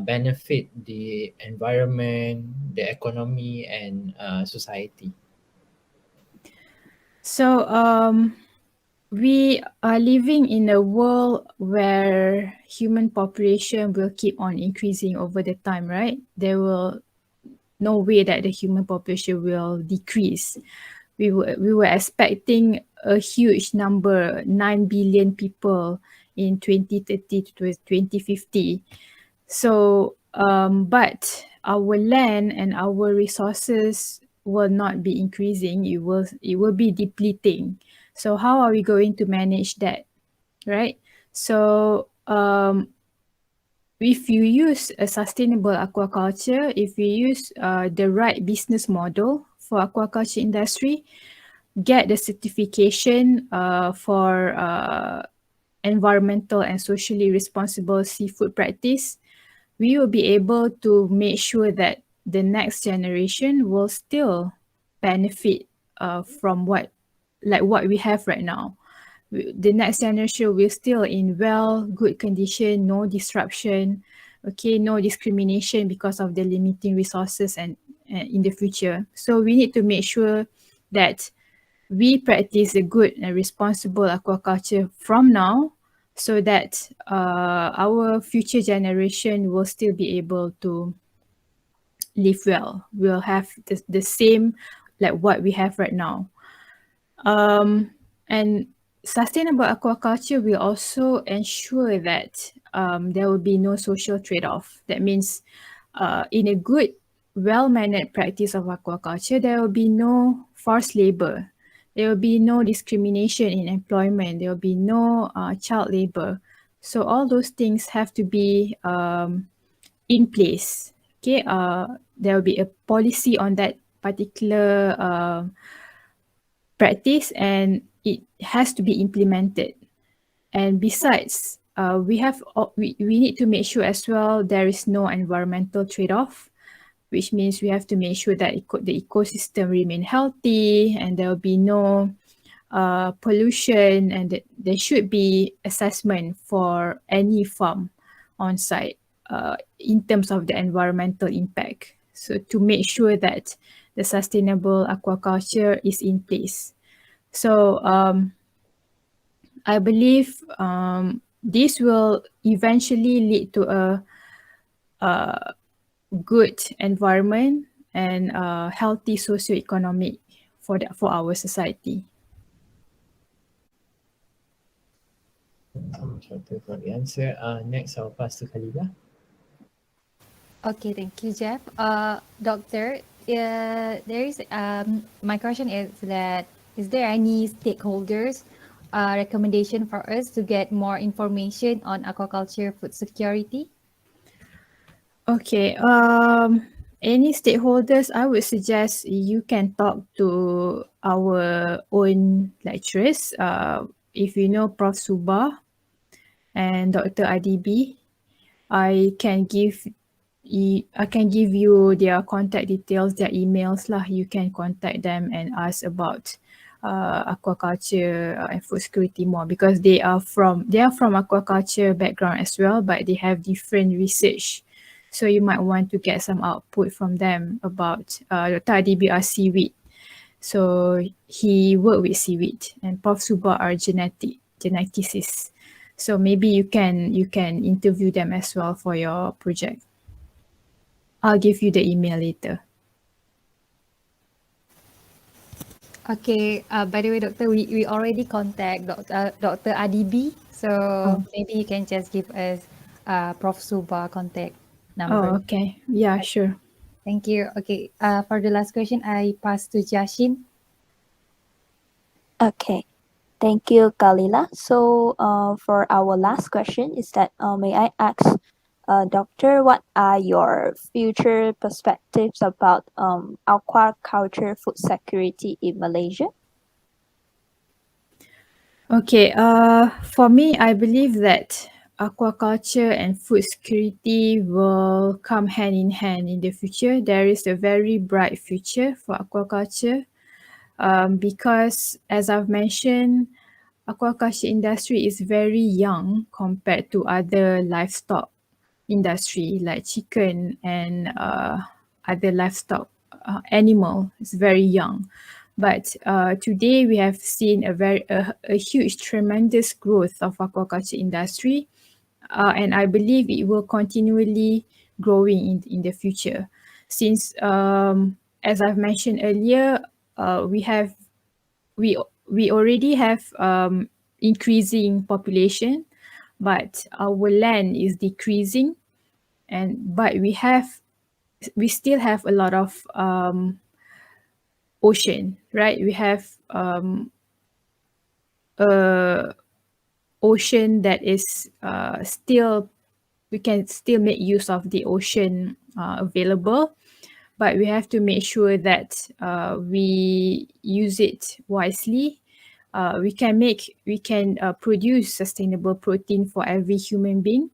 benefit the environment, the economy, and society? So we are living in a world where human population will keep on increasing over the time, right? There will no way that the human population will decrease. We were expecting a huge number, 9 billion people in 2030 to 2050. So, but our land and our resources will not be increasing. It will be depleting. So how are we going to manage that, right? So if you use a sustainable aquaculture, if you use the right business model for aquaculture industry, get the certification for environmental and socially responsible seafood practice, we will be able to make sure that the next generation will still benefit from what we have right now. The next generation will still in good condition, no disruption, okay, no discrimination because of the limiting resources and in the future. So we need to make sure that we practice a good and responsible aquaculture from now, so that our future generation will still be able to live well. We'll have the same like what we have right now. And sustainable aquaculture will also ensure that there will be no social trade-off. That means in a good, well-managed practice of aquaculture, there will be no forced labor. There will be no discrimination in employment. There will be no child labor. So all those things have to be in place. Okay, there will be a policy on that particular practice, and it has to be implemented. And besides, we need to make sure as well there is no environmental trade-off, which means we have to make sure that the ecosystem remain healthy and there will be no pollution, and that there should be assessment for any farm on site in terms of the environmental impact. So to make sure that the sustainable aquaculture is in place. So I believe this will eventually lead to a good environment and a healthy socio-economic for our society. Thank you, Doctor, for the answer. Next, I'll pass to Khalida. Okay, thank you, Jeff. Doctor, there is my question is that is there any stakeholders recommendation for us to get more information on aquaculture food security? Okay, any stakeholders, I would suggest you can talk to our own lecturers. If you know Prof. Subah and Dr. Adibi, I can give you their contact details, their emails lah. You can contact them and ask about aquaculture and food security more, because they are from aquaculture background as well, but they have different research. So you might want to get some output from them about Dr. Adibi are seaweed. So he worked with seaweed, and Prof. Subah are geneticists. So maybe you can interview them as well for your project. I'll give you the email later. Okay, by the way, Doctor, we already contact Dr. Adibi, so maybe you can just give us Prof. Subah contact number. Oh, okay. Yeah, sure. Thank you. Okay, for the last question, I pass to Jashin. Okay. Thank you, Kalila. So for our last question is that may I ask, Doctor, what are your future perspectives about aquaculture food security in Malaysia? Okay, for me, I believe that aquaculture and food security will come hand in hand in the future. There is a very bright future for aquaculture because, as I've mentioned, aquaculture industry is very young compared to other livestock industry like chicken and other livestock animal. It's very young. But today we have seen a huge, tremendous growth of aquaculture industry, and I believe it will continually growing in the future. Since, as I've mentioned earlier, we already have increasing population, but our land is decreasing, but we still have a lot of ocean, right? We have ocean that is still, we can still make use of the ocean available, but we have to make sure that we use it wisely. We can produce sustainable protein for every human being,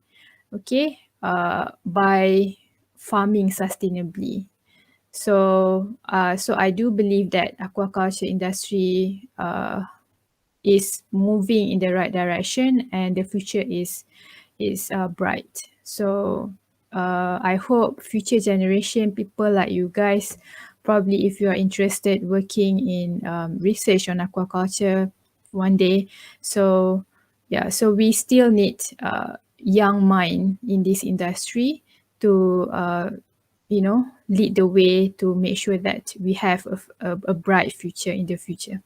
okay, by farming sustainably. So I do believe that aquaculture industry is moving in the right direction, and the future is bright. So I hope future generation people like you guys, probably if you are interested working in research on aquaculture one day. So yeah, so we still need young mind in this industry to lead the way to make sure that we have a bright future in the future.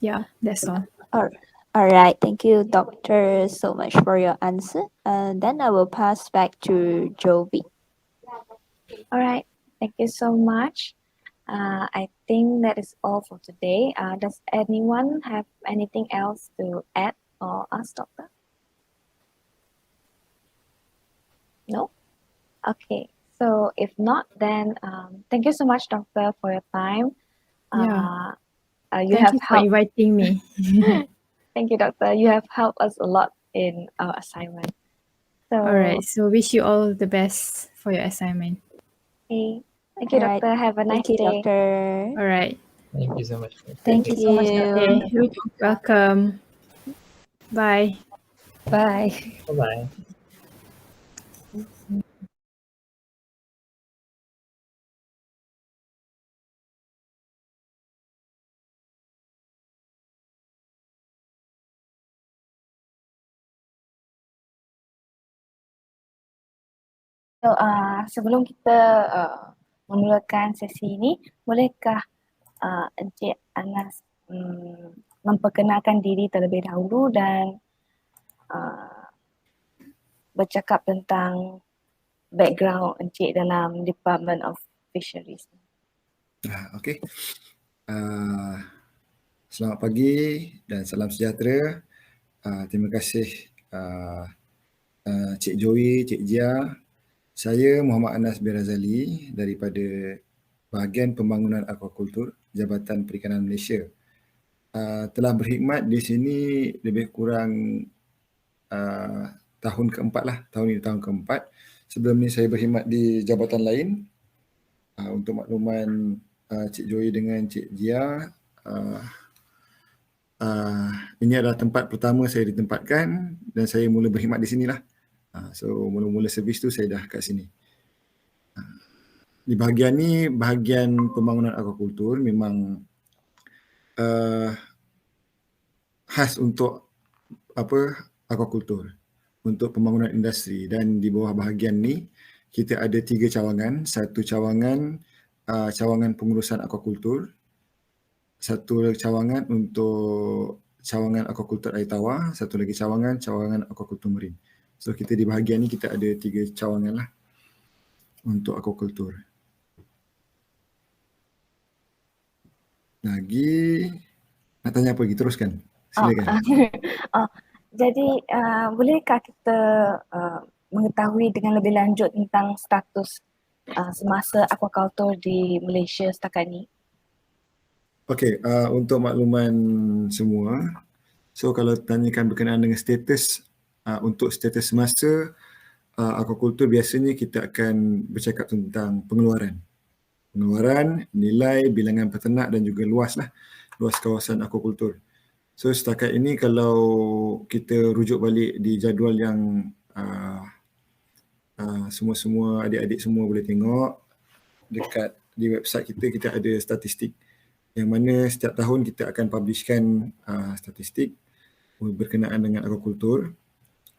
Yeah, that's all. All right. Thank you, Doctor, so much for your answer. And then I will pass back to Jovi. All right. Thank you so much. I think that is all for today. Does anyone have anything else to add or ask, Doctor? No? Okay. So if not, then thank you so much, Doctor, for your time. Yeah. You Thank have you for helped. inviting me. Thank you, Doctor. You have helped us a lot in our assignment. So, All right. So wish you all the best for your assignment. okay. Thank you, All right. Doctor. Have a nice Thank you, day. Doctor. All right. Thank you so much. Thank you so much, Okay. Doctor. Welcome. Bye. Bye. Bye-bye. So, sebelum kita memulakan sesi ini, bolehkah Encik Anas memperkenalkan diri terlebih dahulu dan bercakap tentang background Encik dalam Department of Fisheries. Okey. Selamat pagi dan salam sejahtera. Terima kasih Cik Joey, Cik Jia. Saya Muhammad Anas bin Razali daripada Bahagian Pembangunan Aquaculture, Jabatan Perikanan Malaysia. Telah berkhidmat di sini lebih kurang tahun keempat lah. Tahun ini tahun keempat. Sebelum ni saya berkhidmat di jabatan lain. Untuk makluman Cik Joey dengan Cik Jia, ini adalah tempat pertama saya ditempatkan dan saya mula berkhidmat di sinilah. So mula-mula servis tu saya dah kat sini. Di bahagian ni, bahagian pembangunan aquaculture memang khas untuk aquaculture, untuk pembangunan industri, dan di bawah bahagian ni kita ada 3 cawangan. Satu cawangan pengurusan aquaculture, satu cawangan untuk cawangan aquaculture air tawar, satu lagi cawangan aquaculture marine. So kita di bahagian ni kita ada 3 cawangan lah untuk aquaculture. Lagi nak tanya apa lagi? Teruskan. Silakan. Jadi, bolehkah kita mengetahui dengan lebih lanjut tentang status semasa aquaculture di Malaysia setakat ini? Okey, untuk makluman semua, so kalau tanyakan berkenaan dengan status, untuk status semasa aquaculture, biasanya kita akan bercakap tentang pengeluaran, nilai, bilangan peternak dan juga luas kawasan aquaculture. So setakat ini kalau kita rujuk balik di jadual yang semua adik-adik semua boleh tengok dekat di website kita ada statistik yang mana setiap tahun kita akan publishkan statistik berkenaan dengan aquaculture.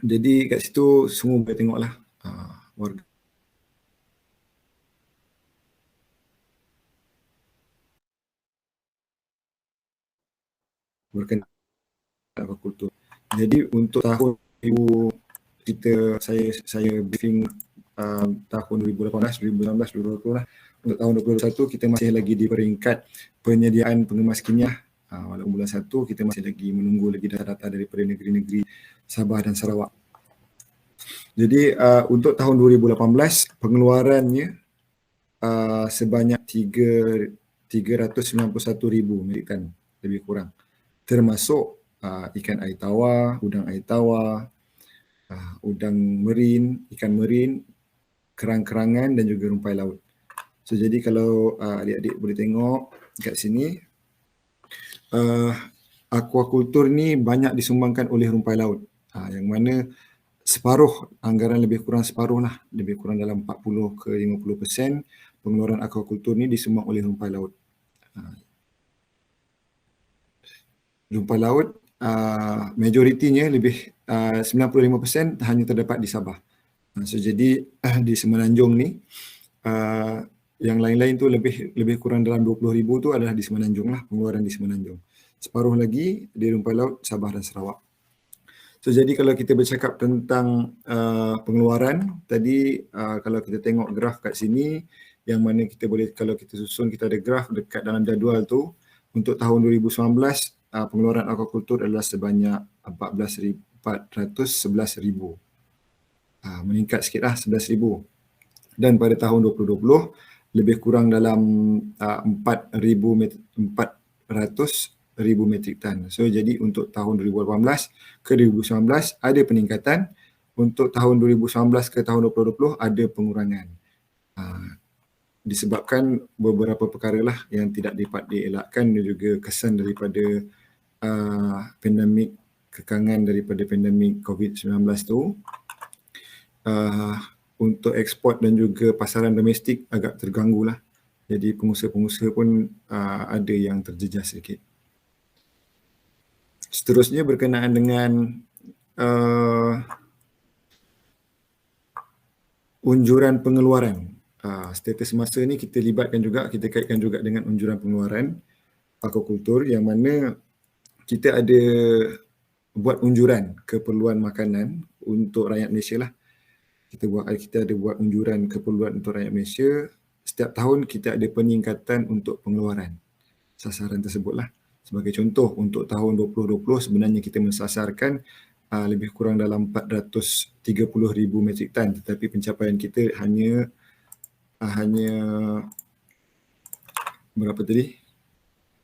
Jadi kat situ semua boleh tengoklah warga berkenaan aquaculture. Jadi untuk tahun 2000 saya briefing tahun 2018, 2019, 2020 lah. Untuk tahun 2021 kita masih lagi di peringkat penyediaan pengemas kimia. Walaupun bulan 1 kita masih lagi menunggu lagi data daripada negeri-negeri Sabah dan Sarawak. Jadi untuk tahun 2018 pengeluarannya sebanyak 391,000 metrik tan lebih kurang. Termasuk ikan air tawar, udang air tawar, udang marin, ikan marin, kerang-kerangan dan juga rumpai laut. So jadi kalau adik-adik boleh tengok kat sini, aquaculture ni banyak disumbangkan oleh rumpai laut. Yang mana separuh, anggaran lebih kurang separuh lah, lebih kurang dalam 40 ke 50% pengeluaran aquaculture ni disumbang oleh rumpai laut. Rumpai laut majoritinya lebih 95% hanya terdapat di Sabah. So jadi di Semenanjung ni yang lain-lain tu lebih kurang dalam 20,000 tu adalah di Semenanjung lah, pengeluaran di Semenanjung. Separuh lagi di rumpai laut Sabah dan Sarawak. So jadi kalau kita bercakap tentang pengeluaran tadi, kalau kita tengok graf kat sini, yang mana kita boleh, kalau kita susun, kita ada graf dekat dalam jadual tu, untuk tahun 2019 pengeluaran aquaculture adalah sebanyak 411,000. Meningkat sikit lah, 11,000. Dan pada tahun 2020 lebih kurang dalam 400,000 metrik tan. So jadi untuk tahun 2018 ke 2019 ada peningkatan, untuk tahun 2019 ke tahun 2020 ada pengurangan. Disebabkan beberapa perkara lah yang tidak dapat dielakkan dan juga kesan daripada pandemik, kekangan daripada pandemik COVID-19 tu. Untuk ekspor dan juga pasaran domestik agak terganggu lah. Jadi pengusaha-pengusaha pun ada yang terjejas sedikit. Seterusnya berkenaan dengan unjuran pengeluaran. Status masa ni kita libatkan juga, kita kaitkan juga dengan unjuran pengeluaran aquaculture, yang mana kita ada buat unjuran keperluan makanan untuk rakyat Malaysia lah. Kita ada buat unjuran keperluan untuk rakyat Malaysia. Setiap tahun kita ada peningkatan untuk pengeluaran sasaran tersebut lah. Sebagai contoh, untuk tahun 2020 sebenarnya kita mensasarkan lebih kurang dalam 430,000 metrik tan, tetapi pencapaian kita hanya berapa tadi?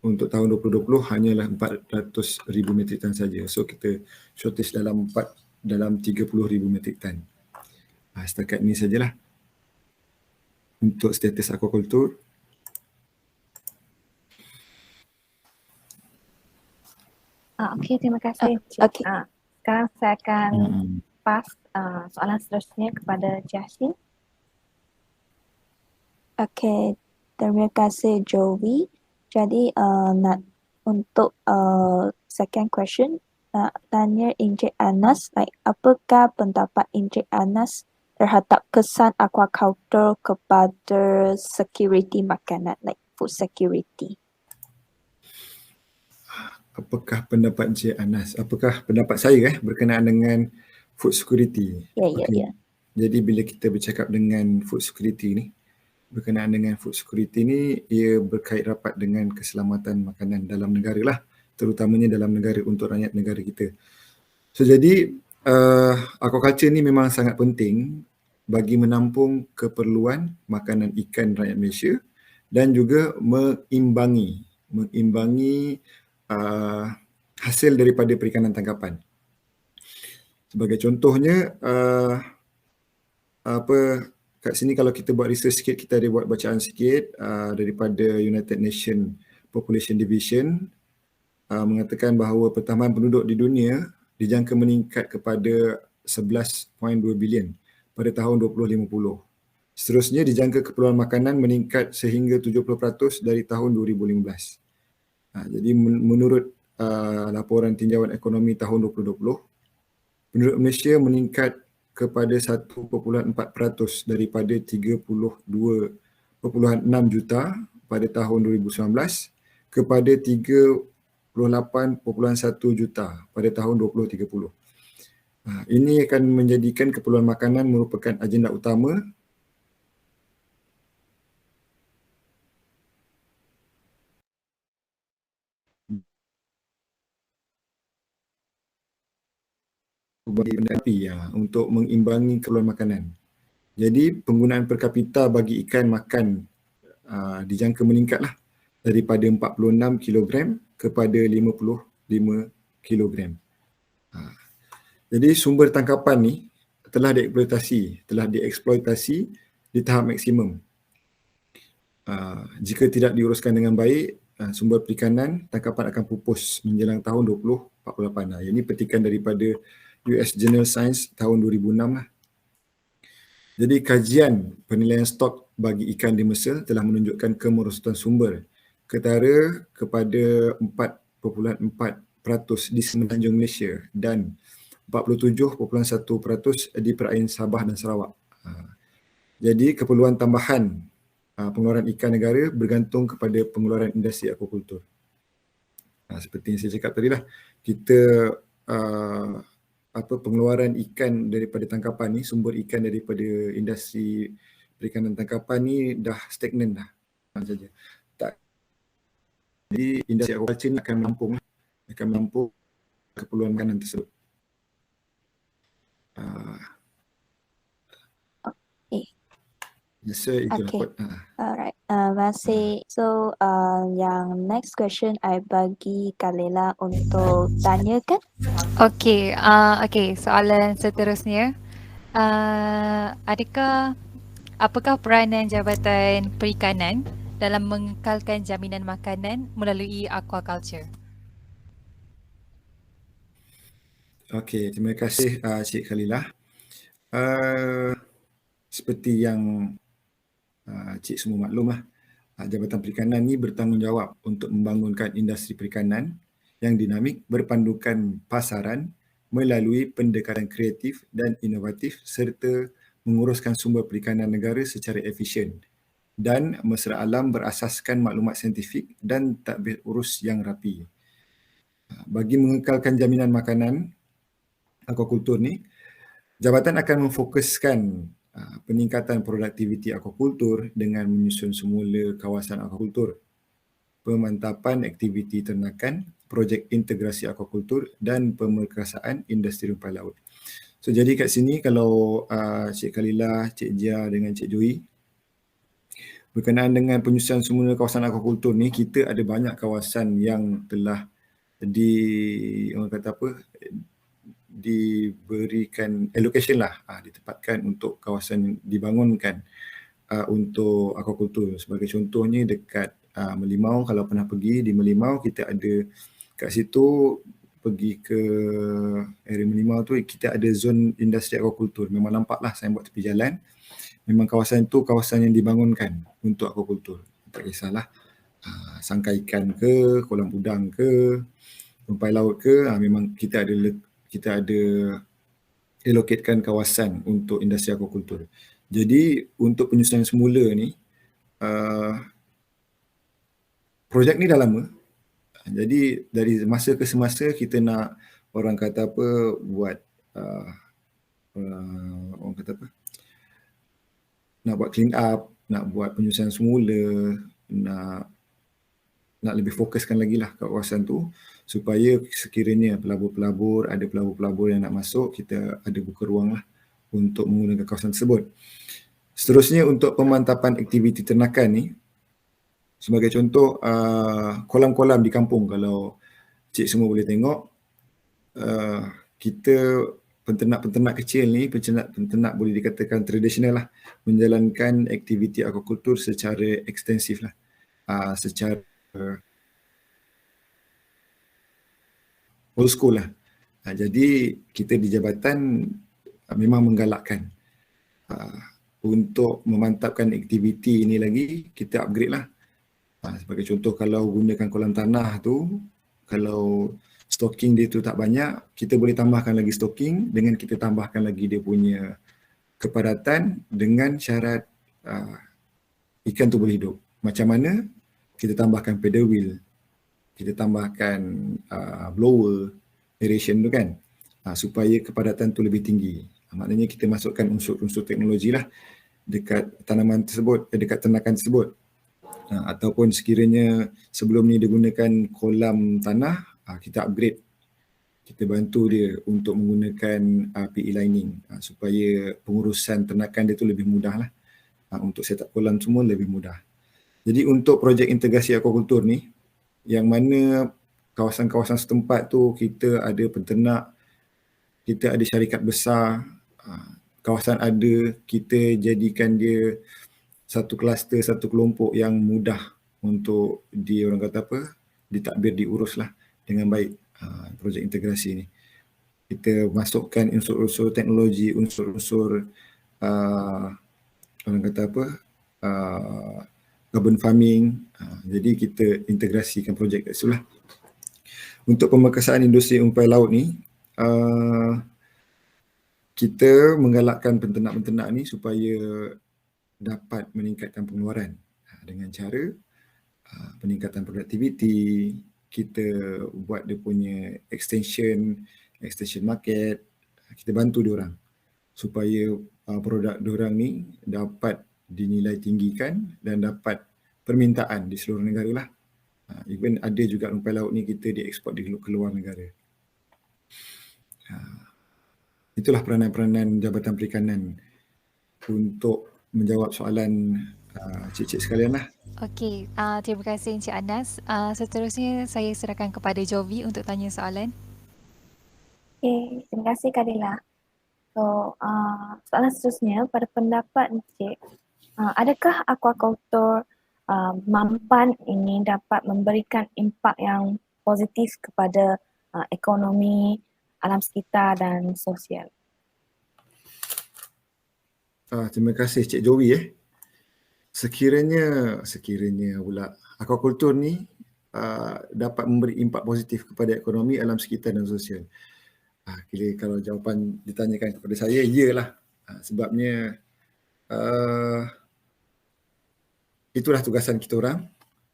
Untuk tahun 2020 hanyalah 400,000 metrik tan saja. So kita shortage dalam 30,000 metrik tan. Setakat ini sajalah untuk status aquaculture. Okey, terima kasih. Okay. Sekarang saya akan pass soalan seterusnya kepada Jasmine. Okay, terima kasih Jovi. Jadi untuk second question, nak tanya Encik Anas, apakah pendapat Encik Anas terhadap kesan aquaculture kepada security makanan, food security? Apakah pendapat Encik Anas? Apakah pendapat saya berkenaan dengan food security? Ya. Jadi bila kita bercakap dengan food security ni, berkenaan dengan food security ni, ia berkait rapat dengan keselamatan makanan dalam negara lah, terutamanya dalam negara, untuk rakyat negara kita. So jadi aquaculture ni memang sangat penting bagi menampung keperluan makanan ikan rakyat Malaysia dan juga mengimbangi hasil daripada perikanan tangkapan. Sebagai contohnya, kat sini kalau kita buat research sikit, kita ada buat bacaan sikit daripada United Nations Population Division, mengatakan bahawa pertambahan penduduk di dunia dijangka meningkat kepada 11.2 bilion pada tahun 2050. Seterusnya dijangka keperluan makanan meningkat sehingga 70% dari tahun 2015. Jadi menurut laporan tinjauan ekonomi tahun 2020, penduduk Malaysia meningkat kepada 1.4% daripada 32.6 juta pada tahun 2019 kepada 38.1 juta pada tahun 2030. Ini akan menjadikan keperluan makanan merupakan agenda utama bagi pendapi untuk mengimbangi keperluan makanan. Jadi penggunaan per kapita bagi ikan makan dijangka meningkatlah daripada 46 kilogram kepada 55 kilogram. Jadi sumber tangkapan ni telah dieksploitasi di tahap maksimum. Jika tidak diuruskan dengan baik, sumber perikanan tangkapan akan pupus menjelang tahun 2048. Ini petikan daripada US Journal Science tahun 2006 lah. Jadi kajian penilaian stok bagi ikan di Mesir telah menunjukkan kemerosotan sumber ketara kepada 4.4% di semenanjung Malaysia dan 47.1% di perairan Sabah dan Sarawak. Jadi keperluan tambahan pengeluaran ikan negara bergantung kepada pengeluaran industri aquaculture. Seperti yang saya cakap tadi lah, kita pengeluaran ikan daripada tangkapan ni, sumber ikan daripada industri perikanan tangkapan ni dah stagnan dah saja. Tak, jadi industri aquaculture ni akan menampung keperluan makanan tersebut. Okay. So itulah Okay. kot. Alright. Masih. So yang next question I bagi Kalela untuk tanyakan. Okay, soalan seterusnya. Apakah peranan Jabatan Perikanan dalam mengekalkan jaminan makanan melalui aquaculture? Okey, terima kasih Cik Khalilah. Seperti yang Cik semua maklum lah, Jabatan Perikanan ni bertanggungjawab untuk membangunkan industri perikanan yang dinamik, berpandukan pasaran melalui pendekatan kreatif dan inovatif serta menguruskan sumber perikanan negara secara efisien dan mesra alam berasaskan maklumat saintifik dan tadbir urus yang rapi. Bagi mengekalkan jaminan makanan, aquaculture ni, jabatan akan memfokuskan peningkatan produktiviti aquaculture dengan menyusun semula kawasan aquaculture, pemantapan aktiviti ternakan, projek integrasi aquaculture dan pemerkasaan industri rumput laut. So jadi kat sini kalau Cik Khalilah, Cik Jia dengan Cik Joey berkenaan dengan penyusunan semula kawasan aquaculture ni, kita ada banyak kawasan yang telah diberikan allocation lah, ditempatkan untuk kawasan dibangunkan untuk aquaculture. Sebagai contohnya dekat Melimau, kalau pernah pergi di Melimau, kita ada kat situ, pergi ke area Melimau tu, kita ada zon industri aquaculture. Memang nampak lah signboard tepi jalan. Memang kawasan itu kawasan yang dibangunkan untuk aquaculture. Tak kisahlah sangkai ikan ke, kolam udang ke, rumpai laut ke, memang kita ada allocatekan kawasan untuk industri aquaculture. Jadi untuk penyusunan semula ni, projek ni dah lama. Jadi dari masa ke semasa kita nak orang kata apa, buat orang kata apa, nak buat clean up, nak buat penyusunan semula, nak lebih fokuskan lagi lah kawasan tu supaya sekiranya ada pelabur-pelabur yang nak masuk, kita ada buka ruang lah untuk menggunakan kawasan tersebut. Seterusnya untuk pemantapan aktiviti ternakan ni, sebagai contoh kolam-kolam di kampung, kalau cik semua boleh tengok, kita penternak-penternak kecil ni, penternak boleh dikatakan tradisional lah, menjalankan aktiviti aquaculture secara ekstensif lah, secara old school lah. Jadi kita di jabatan memang menggalakkan untuk memantapkan aktiviti ini lagi, kita upgrade lah. Sebagai contoh, kalau gunakan kolam tanah tu, kalau stocking dia tu tak banyak, kita boleh tambahkan lagi stocking dengan kita tambahkan lagi dia punya kepadatan dengan syarat ikan tu boleh hidup. Macam mana? Kita tambahkan pedal wheel, kita tambahkan blower, aeration tu kan, supaya kepadatan tu lebih tinggi. Maknanya kita masukkan unsur-unsur teknologi lah dekat tanaman tersebut, dekat ternakan tersebut. Ataupun sekiranya sebelum ni digunakan kolam tanah, kita upgrade, kita bantu dia untuk menggunakan PE lining supaya pengurusan ternakan dia tu lebih mudah lah. Untuk set up kolam semua lebih mudah. Jadi untuk projek integrasi aquaculture ni, yang mana kawasan-kawasan setempat tu kita ada penternak, kita ada syarikat besar, kawasan ada, kita jadikan dia satu kluster, satu kelompok yang mudah untuk orang kata apa, ditadbir, diurus lah dengan baik projek integrasi ni. Kita masukkan unsur-unsur teknologi, unsur-unsur orang kata apa, urban farming. Jadi kita integrasikan projek kat situ lah. Untuk pemerkasaan industri umpai laut ni, kita menggalakkan penternak-penternak ni supaya dapat meningkatkan pengeluaran dengan cara peningkatan produktiviti, kita buat dia punya extension market, Kita bantu diorang supaya produk diorang ni dapat dinilai tinggikan dan dapat permintaan di seluruh negara lah. Even ada juga rumput laut ni kita dieksport di keluar negara. Itulah peranan-peranan Jabatan Perikanan untuk menjawab soalan cik-cik sekalian lah. Okey, terima kasih Encik Anas. Seterusnya saya serahkan kepada Jovi untuk tanya soalan. Okay, terima kasih Kak Dila. So, soalan seterusnya, pada pendapat Encik, adakah aquaculture mampan ini dapat memberikan impak yang positif kepada ekonomi, alam sekitar dan sosial? Terima kasih Cik Jovi. Sekiranya pula aquaculture ni dapat memberi impak positif kepada ekonomi, alam sekitar dan sosial. Kira kalau jawapan ditanyakan kepada saya, iyalah. Sebabnya itulah tugasan kita orang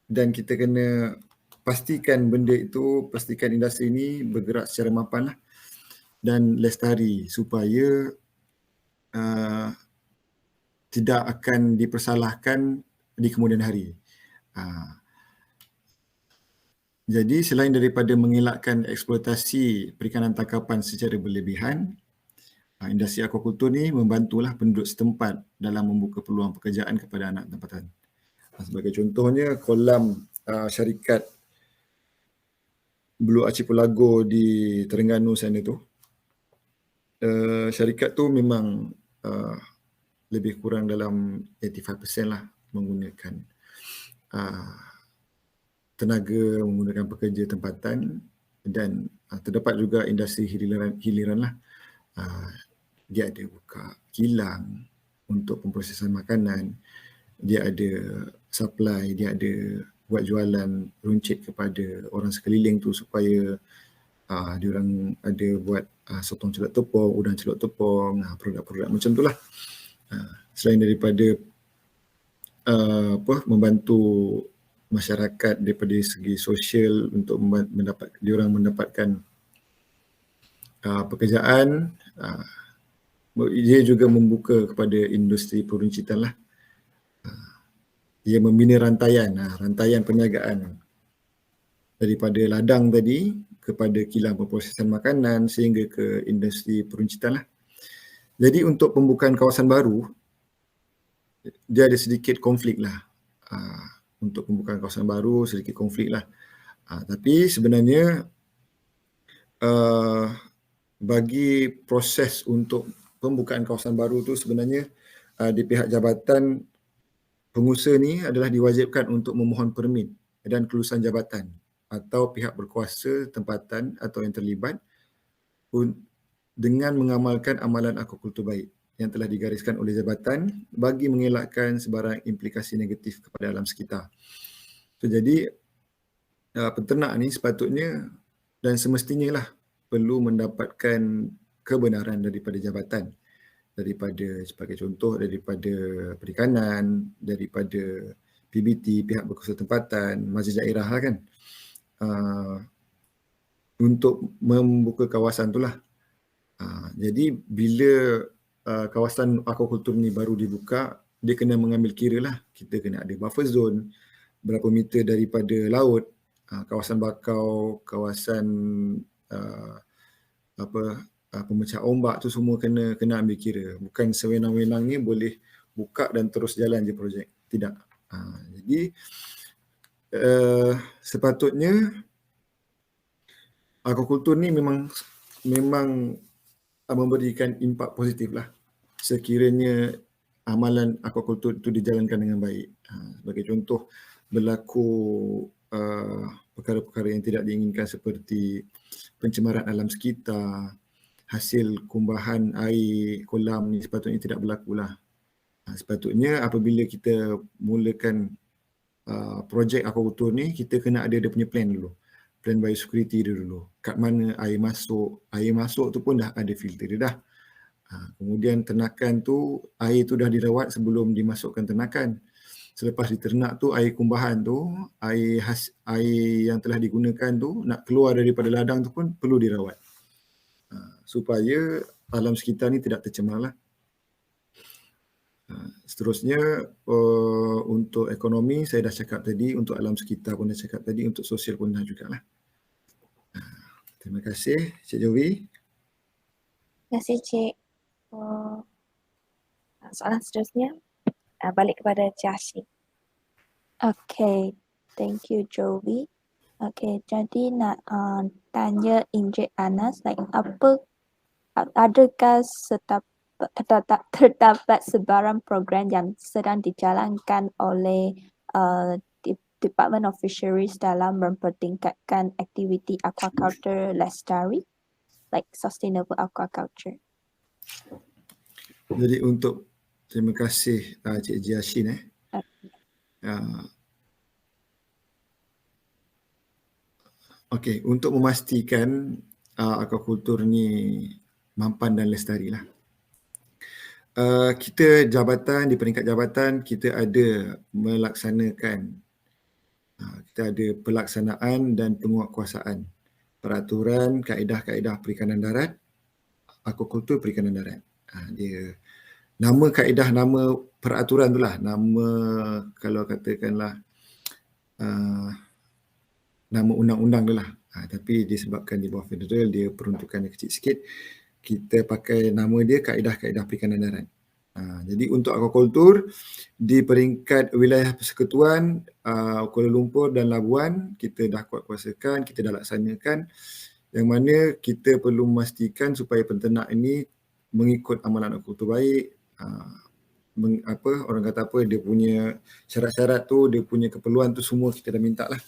dan kita kena pastikan benda itu, pastikan industri ini bergerak secara mapan lah dan lestari supaya tidak akan dipersalahkan di kemudian hari. Jadi selain daripada mengelakkan eksploitasi perikanan tangkapan secara berlebihan, industri aquaculture ni membantulah penduduk setempat dalam membuka peluang pekerjaan kepada anak tempatan. Sebagai contohnya, kolam syarikat Blue Archipelago di Terengganu sana tu, syarikat tu memang lebih kurang dalam 85% lah menggunakan tenaga, menggunakan pekerja tempatan dan terdapat juga industri hiliran lah. Dia ada buka kilang untuk pemprosesan makanan, dia ada supply, dia ada buat jualan runcit kepada orang sekeliling tu supaya diorang ada buat sotong celup tepung, udang celup tepung, produk-produk macam tu lah. Selain daripada membantu masyarakat daripada segi sosial untuk diorang mendapatkan pekerjaan, dia juga membuka kepada industri peruncitan lah. Ia membina rantaian perniagaan daripada ladang tadi kepada kilang pemprosesan makanan sehingga ke industri peruncitan lah. Jadi untuk pembukaan kawasan baru, dia ada sedikit konflik lah. Untuk pembukaan kawasan baru sedikit konflik lah. Tapi sebenarnya bagi proses untuk pembukaan kawasan baru tu sebenarnya di pihak jabatan pengusaha ni adalah diwajibkan untuk memohon permit dan kelulusan jabatan atau pihak berkuasa tempatan atau yang terlibat dengan mengamalkan amalan aquaculture baik yang telah digariskan oleh jabatan bagi mengelakkan sebarang implikasi negatif kepada alam sekitar. So, jadi peternak ni sepatutnya dan semestinya lah perlu mendapatkan kebenaran daripada jabatan, daripada sebagai contoh daripada perikanan, daripada PBT, pihak berkuasa tempatan, majlis daerah lah kan, untuk membuka kawasan tu lah. Jadi bila kawasan aquaculture ni baru dibuka, dia kena mengambil kira lah, kita kena ada buffer zone, berapa meter daripada laut, kawasan bakau, kawasan pemecah ombak tu semua kena ambil kira. Bukan sewenang-wenangnya boleh buka dan terus jalan je projek. Tidak. Jadi sepatutnya aquaculture ni memang memberikan impak positif lah sekiranya amalan aquaculture itu dijalankan dengan baik. Sebagai contoh, berlaku perkara-perkara yang tidak diinginkan seperti pencemaran alam sekitar, hasil kumbahan air kolam ni sepatutnya tidak berlaku lah. Sepatutnya apabila kita mulakan projek aquaculture ni, kita kena ada dia punya plan dulu. Plan biosecurity dia dulu. Kat mana air masuk tu pun dah ada filter dia dah. Kemudian ternakan tu, air tu dah dirawat sebelum dimasukkan ternakan. Selepas diternak tu, air kumbahan tu, air yang telah digunakan tu, nak keluar daripada ladang tu pun perlu dirawat. Supaya alam sekitar ni tidak tercemar lah. Seterusnya untuk ekonomi saya dah cakap tadi, untuk alam sekitar pun dah cakap tadi, untuk sosial pun dah jugalah. Terima kasih Cik Jovi. Terima kasih Cik. Soalan seterusnya balik kepada Cik Hashim. Okay, thank you Jovi. Okay, jadi nak tanya Encik Anas, like adakah terdapat sebarang program yang sedang dijalankan oleh Department of Fisheries dalam mempertingkatkan aktiviti aquaculture lestari, like sustainable aquaculture? Jadi terima kasih Cik Jiashin. Okey, untuk memastikan aquaculture ni mampan dan lestari lah. Kita di peringkat jabatan, kita ada melaksanakan, kita ada pelaksanaan dan penguatkuasaan peraturan, kaedah-kaedah perikanan darat, aquaculture perikanan darat. Dia nama kaedah, nama peraturan tu lah, nama kalau katakanlah nama undang-undang tu lah. Tapi disebabkan di bawah federal dia peruntukannya kecil sikit, kita pakai nama dia kaedah-kaedah perikanan darat. Jadi untuk aquaculture di peringkat wilayah persekutuan Kuala Lumpur dan Labuan, kita dah kuat-kuasakan, kita dah laksanakan, yang mana kita perlu memastikan supaya penternak ini mengikut amalan aquaculture baik. Orang kata apa, dia punya syarat-syarat tu, dia punya keperluan tu semua kita dah minta lah.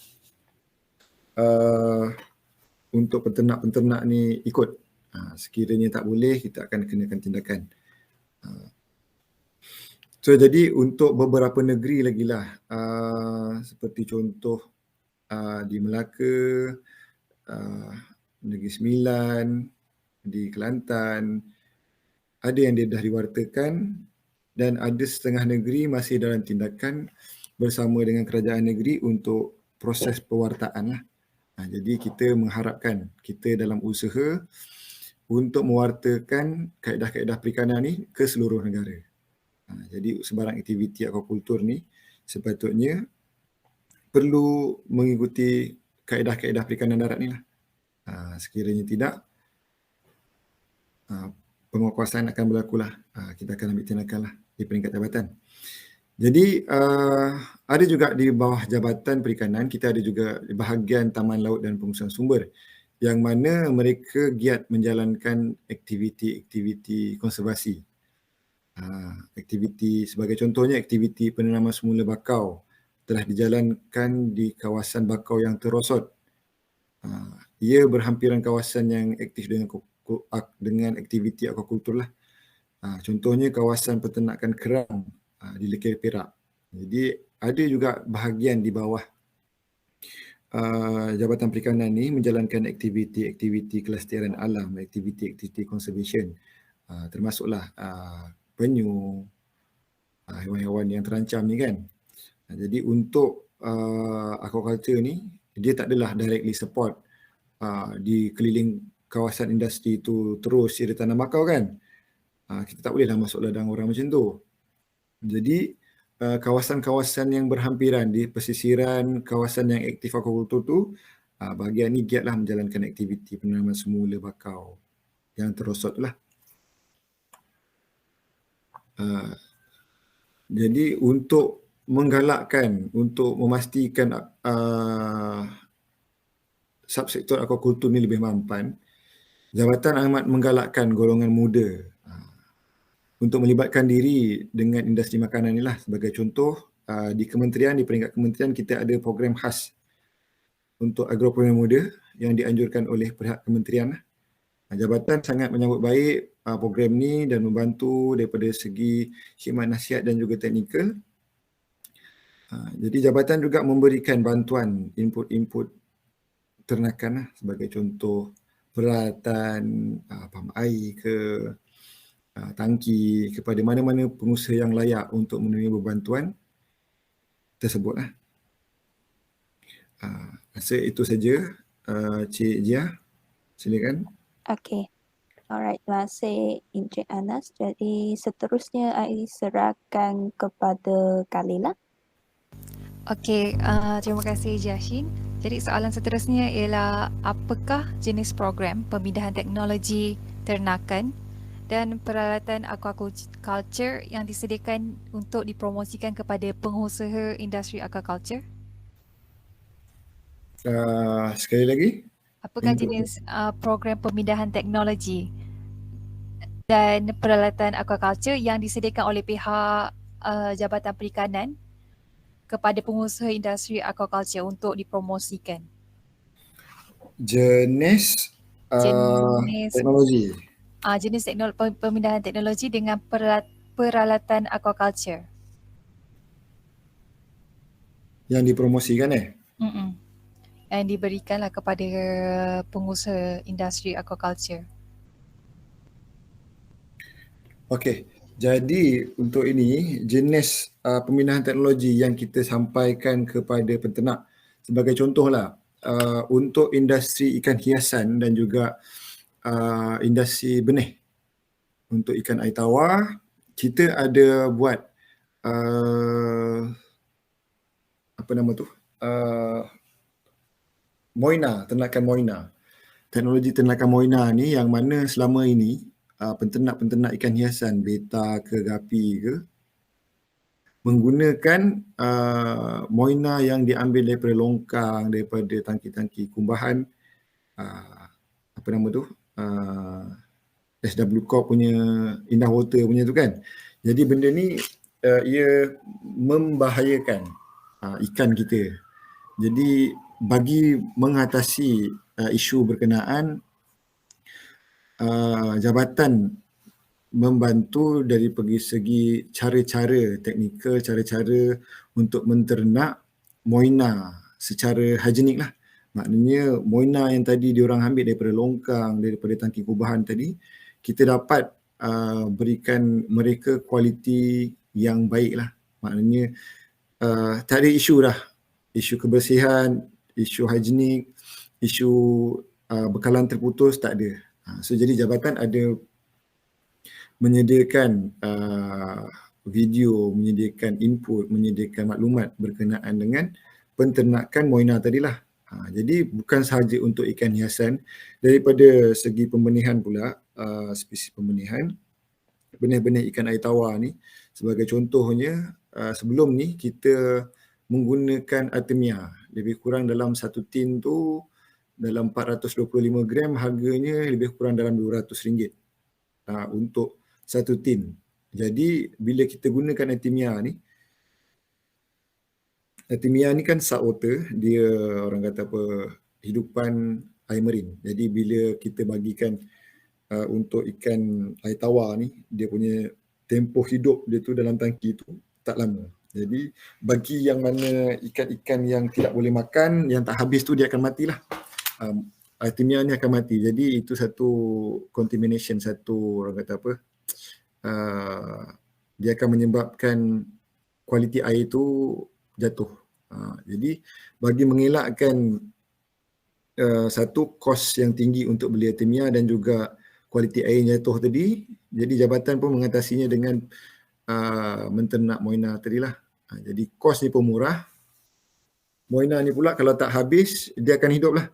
Untuk penternak-penternak ni ikut. Sekiranya tak boleh, kita akan kenakan tindakan. So jadi untuk beberapa negeri lagi lah, seperti contoh di Melaka, Negeri Sembilan, di Kelantan, ada yang dia dah diwartakan dan ada setengah negeri masih dalam tindakan bersama dengan kerajaan negeri untuk proses pewartaan lah. Jadi kita mengharapkan kita dalam usaha untuk mewartakan kaedah-kaedah perikanan ni ke seluruh negara. Jadi sebarang aktiviti aquaculture ni sepatutnya perlu mengikuti kaedah-kaedah perikanan darat ni lah. Sekiranya tidak, penguatkuasaan akan berlaku lah. Kita akan ambil tindakan lah di peringkat jabatan. Jadi ada juga di bawah Jabatan Perikanan, kita ada juga bahagian Taman Laut dan Pengurusan Sumber yang mana mereka giat menjalankan aktiviti-aktiviti konservasi. Aktiviti sebagai contohnya aktiviti penanaman semula bakau telah dijalankan di kawasan bakau yang terosot. Ia berhampiran kawasan yang aktif dengan aktiviti aquaculture lah. Contohnya kawasan peternakan kerang di Lekir Perak. Jadi ada juga bahagian di bawah Jabatan Perikanan ni menjalankan aktiviti-aktiviti kelestarian alam, aktiviti-aktiviti conservation, termasuklah penyu, haiwan-haiwan yang terancam ni kan. Jadi untuk aquaculture ni, dia tak adalah directly support di keliling kawasan industri tu terus dia tanam bakau kan. Kita tak boleh dah masuk ladang orang macam tu. Jadi kawasan-kawasan yang berhampiran di pesisiran kawasan yang aktif aquaculture tu, bahagian ni giatlah menjalankan aktiviti penanaman semula bakau yang terosot lah. Jadi untuk menggalakkan, untuk memastikan subsektor aquaculture ni lebih mampan, Jabatan amat menggalakkan golongan muda untuk melibatkan diri dengan industri makanan ni lah. Sebagai contoh, di kementerian, di peringkat kementerian kita ada program khas untuk agropreneur muda yang dianjurkan oleh pihak kementerian. Jabatan sangat menyambut baik program ni dan membantu daripada segi khidmat nasihat dan juga teknikal. Jadi jabatan juga memberikan bantuan input-input ternakan lah, sebagai contoh peralatan, pam air ke, tangki kepada mana-mana pengusaha yang layak untuk menerima bantuan tersebut lah. Rasa itu saja, Cik Jia. Silakan. Okay. Alright, terima kasih Encik Anas. Jadi seterusnya I serahkan kepada Kalila. Okey, terima kasih Jashin. Jadi soalan seterusnya ialah apakah jenis program pemindahan teknologi ternakan dan peralatan aquaculture yang disediakan untuk dipromosikan kepada pengusaha industri aquaculture? Sekali lagi. Apakah Untuk- jenis program pemindahan teknologi dan peralatan aquaculture yang disediakan oleh pihak Jabatan Perikanan kepada pengusaha industri aquaculture untuk dipromosikan? Jenis Jenis teknologi jenis pemindahan teknologi dengan peralatan aquaculture. yang dipromosikan Mm-mm. Yang diberikanlah kepada pengusaha industri aquaculture. Okey, jadi untuk ini jenis pemindahan teknologi yang kita sampaikan kepada penternak sebagai contohlah untuk industri ikan hiasan dan juga industri benih. Untuk ikan air tawar, kita ada buat apa nama tu? Moina, ternakan moina. Teknologi ternakan moina ni yang mana selama ini penternak-penternak ikan hiasan, beta ke gapi ke, menggunakan moina yang diambil daripada longkang, daripada tangki-tangki kumbahan, apa nama tu, SW Corp punya Indah Water punya tu kan. Jadi benda ni ia membahayakan ikan kita. Jadi bagi mengatasi isu berkenaan, jabatan membantu dari segi cara-cara teknikal, cara-cara untuk menternak moina secara higienik lah. Maknanya moina yang tadi diorang ambil daripada longkang, daripada tangki kubahan tadi, kita dapat berikan mereka kualiti yang baik lah. Maknanya tak ada isu dah. Isu kebersihan, isu higienik, isu bekalan terputus, tak ada. So jadi jabatan ada menyediakan video, menyediakan input, menyediakan maklumat berkenaan dengan penternakan moina tadilah. Jadi bukan sahaja untuk ikan hiasan, daripada segi pembenihan pula, spesies pembenihan, benih-benih ikan air tawar ni, sebagai contohnya, sebelum ni kita menggunakan Artemia, lebih kurang dalam satu tin tu, dalam 425 gram harganya lebih kurang dalam RM200 untuk satu tin. Jadi bila kita gunakan Artemia ni kan saltwater, dia orang kata apa, hidupan air marin. Jadi bila kita bagikan untuk ikan air tawar ni, dia punya tempoh hidup dia tu dalam tangki tu tak lama. Jadi bagi yang mana ikan-ikan yang tidak boleh makan, yang tak habis tu dia akan matilah. Artemia ni akan mati. Jadi itu satu contamination, satu orang kata apa, dia akan menyebabkan kualiti air tu jatuh. Jadi bagi mengelakkan satu kos yang tinggi untuk beli Artemia dan juga kualiti air yang jatuh tadi, jadi jabatan pun mengatasinya dengan menternak moina tadilah. Jadi kos ni pun murah. Moina ni pula kalau tak habis, dia akan hidup lah.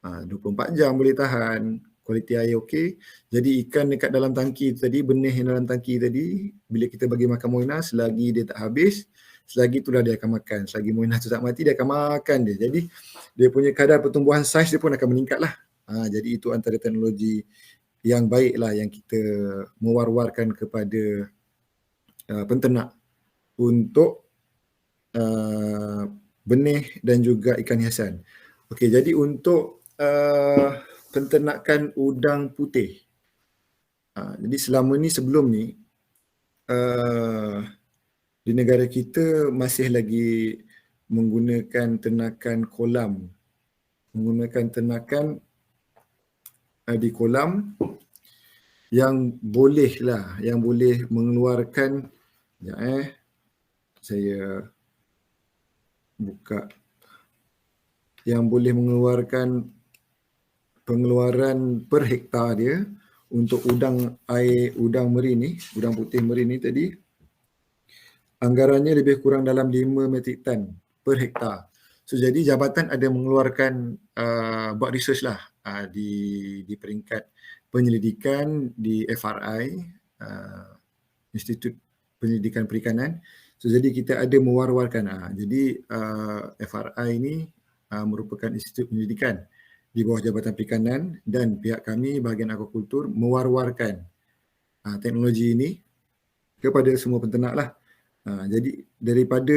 24 jam boleh tahan, kualiti air okey. Jadi ikan dekat dalam tangki tadi, benih yang dalam tangki tadi, bila kita bagi makan moina, selagi dia tak habis, selagi itulah dia akan makan. Selagi moina tu tak mati, dia akan makan dia. Jadi dia punya kadar pertumbuhan saiz dia pun akan meningkat lah. Jadi itu antara teknologi yang baik lah yang kita mewar-warkan kepada penternak untuk benih dan juga ikan hiasan. Okey, jadi untuk penternakan udang putih. Jadi selama ni, sebelum ni, di negara kita masih lagi menggunakan ternakan kolam. Menggunakan ternakan di kolam yang boleh lah, yang boleh mengeluarkan, saya buka, yang boleh mengeluarkan pengeluaran per hektar dia untuk udang meri ni, udang putih meri ni tadi, anggarannya lebih kurang dalam 5 metrik tan per hektar. So jadi jabatan ada mengeluarkan buat research lah di peringkat penyelidikan di FRI, Institut Penyelidikan Perikanan. So jadi kita ada mewar-warkan. Jadi FRI ini merupakan institut penyelidikan di bawah Jabatan Perikanan, dan pihak kami bahagian aquaculture mewar-warkan teknologi ini kepada semua penternak lah. Jadi daripada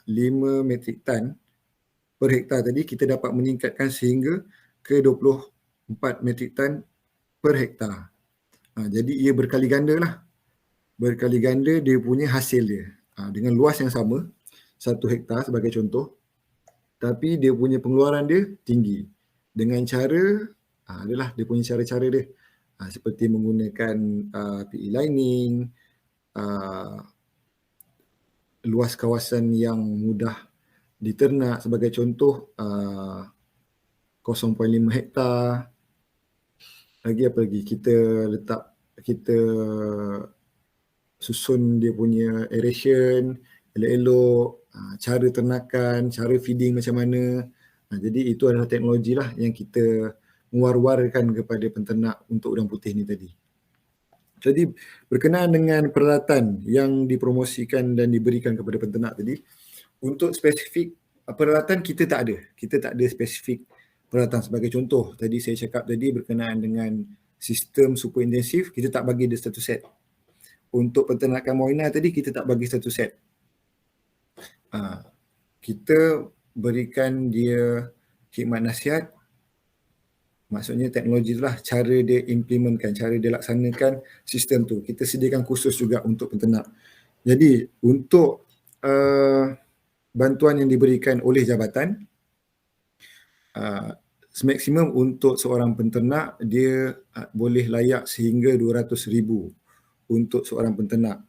5 metrik tan per hektar tadi, kita dapat meningkatkan sehingga ke 24 metrik tan per hektar. Jadi ia berkali ganda lah. Berkali ganda dia punya hasil dia. Dengan luas yang sama, 1 hektar sebagai contoh, tapi dia punya pengeluaran dia tinggi. Dengan cara, adalah dia punya cara-cara dia. Seperti menggunakan PE lining, luas kawasan yang mudah diternak, sebagai contoh 0.5 hektar. Lagi apa lagi? Kita susun dia punya aeration elok-elok, cara ternakan, cara feeding macam mana. Jadi itu adalah teknologi lah yang kita mewar-warkan kepada penternak untuk udang putih ni tadi. Jadi berkenaan dengan peralatan yang dipromosikan dan diberikan kepada penternak tadi, untuk spesifik peralatan kita tak ada. Kita tak ada spesifik peralatan. Sebagai contoh, tadi saya cakap tadi berkenaan dengan sistem super intensif, kita tak bagi dia satu set. Untuk penternakan moina tadi, kita tak bagi satu set. Kita berikan dia khidmat nasihat, maksudnya teknologi itulah cara dia implementkan, cara dia laksanakan sistem tu. Kita sediakan khusus juga untuk penternak. Jadi untuk bantuan yang diberikan oleh jabatan, semaksimum untuk seorang penternak dia boleh layak sehingga 200,000 untuk seorang penternak.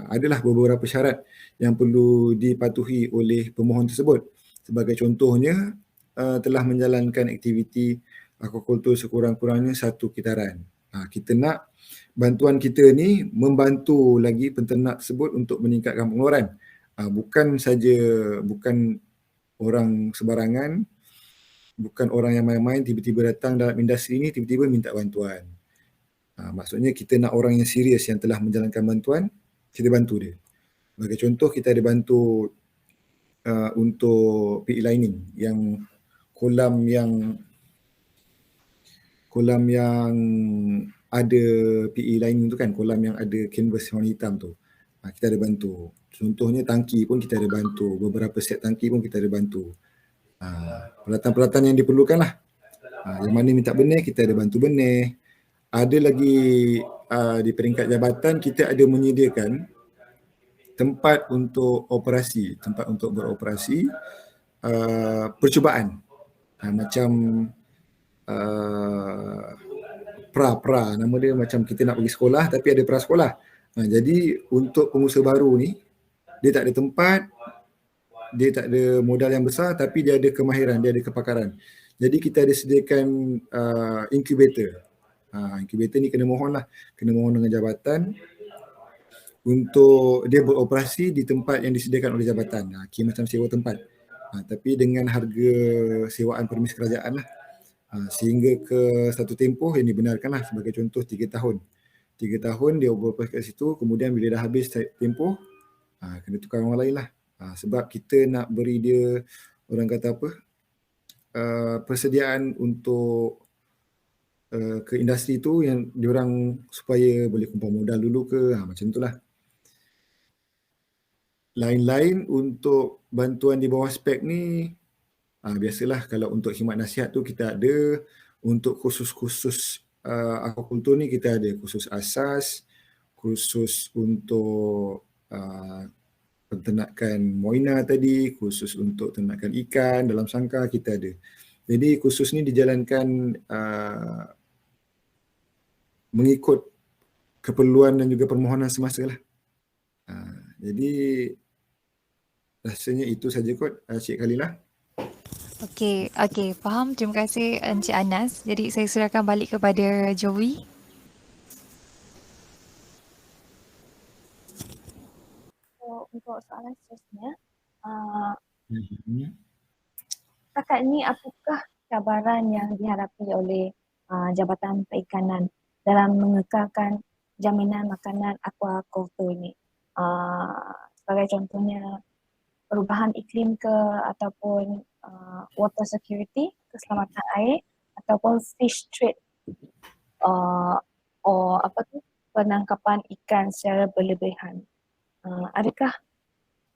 Adalah beberapa syarat yang perlu dipatuhi oleh pemohon tersebut. Sebagai contohnya, telah menjalankan aktiviti aquaculture sekurang-kurangnya 1 kitaran. Kita nak bantuan kita ni membantu lagi penternak tersebut untuk meningkatkan pengeluaran. Bukan orang sebarangan, bukan orang yang main-main tiba-tiba datang dalam industri ni tiba-tiba minta bantuan. Maksudnya kita nak orang yang serius yang telah menjalankan bantuan, kita bantu dia. Sebagai contoh, kita ada bantu untuk PE lining, yang kolam yang ada PE lining tu kan, kolam yang ada canvas warna hitam tu. Kita ada bantu. Contohnya tangki pun kita ada bantu. Beberapa set tangki pun kita ada bantu. Peralatan-peralatan yang diperlukan lah. Yang mana minta benih, kita ada bantu benih. Ada lagi di peringkat jabatan, kita ada menyediakan tempat untuk beroperasi percubaan. Macam pra, nama dia macam kita nak pergi sekolah tapi ada pra sekolah. Jadi untuk pengusaha baru ni, dia tak ada tempat, dia tak ada modal yang besar, tapi dia ada kemahiran, dia ada kepakaran. Jadi kita ada sediakan incubator. Incubator ni kena mohon dengan jabatan untuk dia beroperasi di tempat yang disediakan oleh jabatan. Kira macam sewa tempat. Tapi dengan harga sewaan permis kerajaan lah. Sehingga ke satu tempoh yang dibenarkan lah. Sebagai contoh 3 tahun. 3 tahun dia beroperasi kat situ, kemudian bila dah habis tempoh, kena tukar orang lain lah. Sebab kita nak beri dia, orang kata apa, persediaan untuk ke industri tu yang diorang supaya boleh kumpul modal dulu ke, macam itulah. Lain-lain untuk bantuan di bawah spek ni, biasalah kalau untuk khidmat nasihat tu kita ada, untuk khusus-khusus aquaculture ni kita ada khusus asas, khusus untuk penternakan moina tadi, khusus untuk ternakan ikan dalam sangkar kita ada. Jadi khusus ni dijalankan mengikut keperluan dan juga permohonan semasa lah. Jadi rasanya itu saja kot, Cik Khalilah. Okey, faham. Terima kasih Encik Anas. Jadi saya serahkan balik kepada Joey. So, untuk soalan seterusnya, uh, Mhm. setakat ini apakah cabaran yang dihadapi oleh Jabatan Perikanan dalam mengekalkan jaminan makanan aquaculture ini? Sebagai contohnya perubahan iklim ke, ataupun water security, keselamatan air, ataupun fish trade, apa tu, penangkapan ikan secara berlebihan. Adakah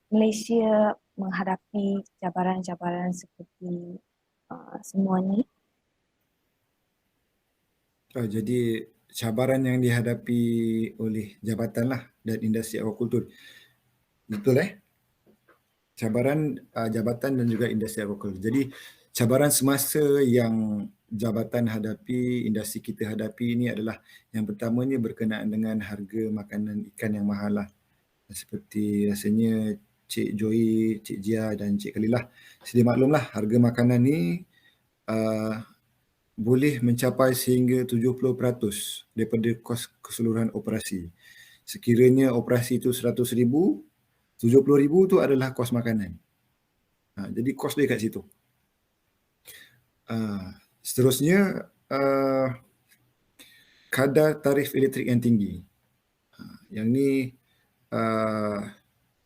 Malaysia menghadapi cabaran-cabaran seperti semua ni? Jadi cabaran yang dihadapi oleh jabatan lah dan industri aquaculture. Betul cabaran jabatan dan juga industri aquaculture. Jadi cabaran semasa yang jabatan hadapi, industri kita hadapi ini adalah yang pertamanya berkenaan dengan harga makanan ikan yang mahal lah. Seperti rasanya Cik Joy, Cik Jia dan Cik Khalilah sedia maklumlah harga makanan ni boleh mencapai sehingga 70% daripada kos keseluruhan operasi. Sekiranya operasi itu 100,000, 70,000 tu adalah kos makanan. Jadi kos dia kat situ. Seterusnya, kadar tarif elektrik yang tinggi. Yang ni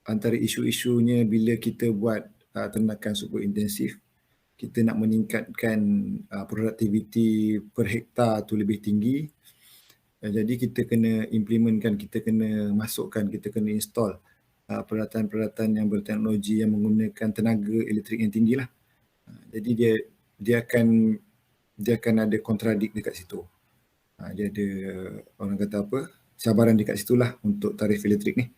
antara isu-isunya bila kita buat ternakan super intensif, kita nak meningkatkan produktiviti per hektar tu lebih tinggi. Jadi kita kena implementkan, kita kena masukkan, kita kena install peralatan-peralatan yang berteknologi yang menggunakan tenaga elektrik yang tinggi lah. Jadi dia akan ada kontradik dekat situ. Dia ada orang kata apa, cabaran dekat situlah untuk tarif elektrik ni.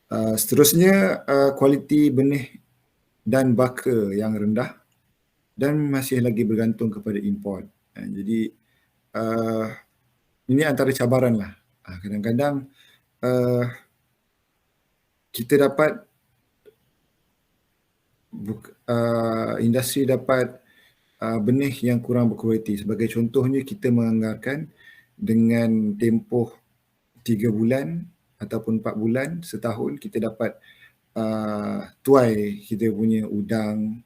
Seterusnya kualiti benih dan baka yang rendah dan masih lagi bergantung kepada import. Jadi ini antara cabaran lah. Kadang-kadang kita dapat industri dapat benih yang kurang berkualiti. Sebagai contohnya, kita menganggarkan dengan tempoh 3 bulan ataupun 4 bulan, setahun kita dapat tuai kita punya udang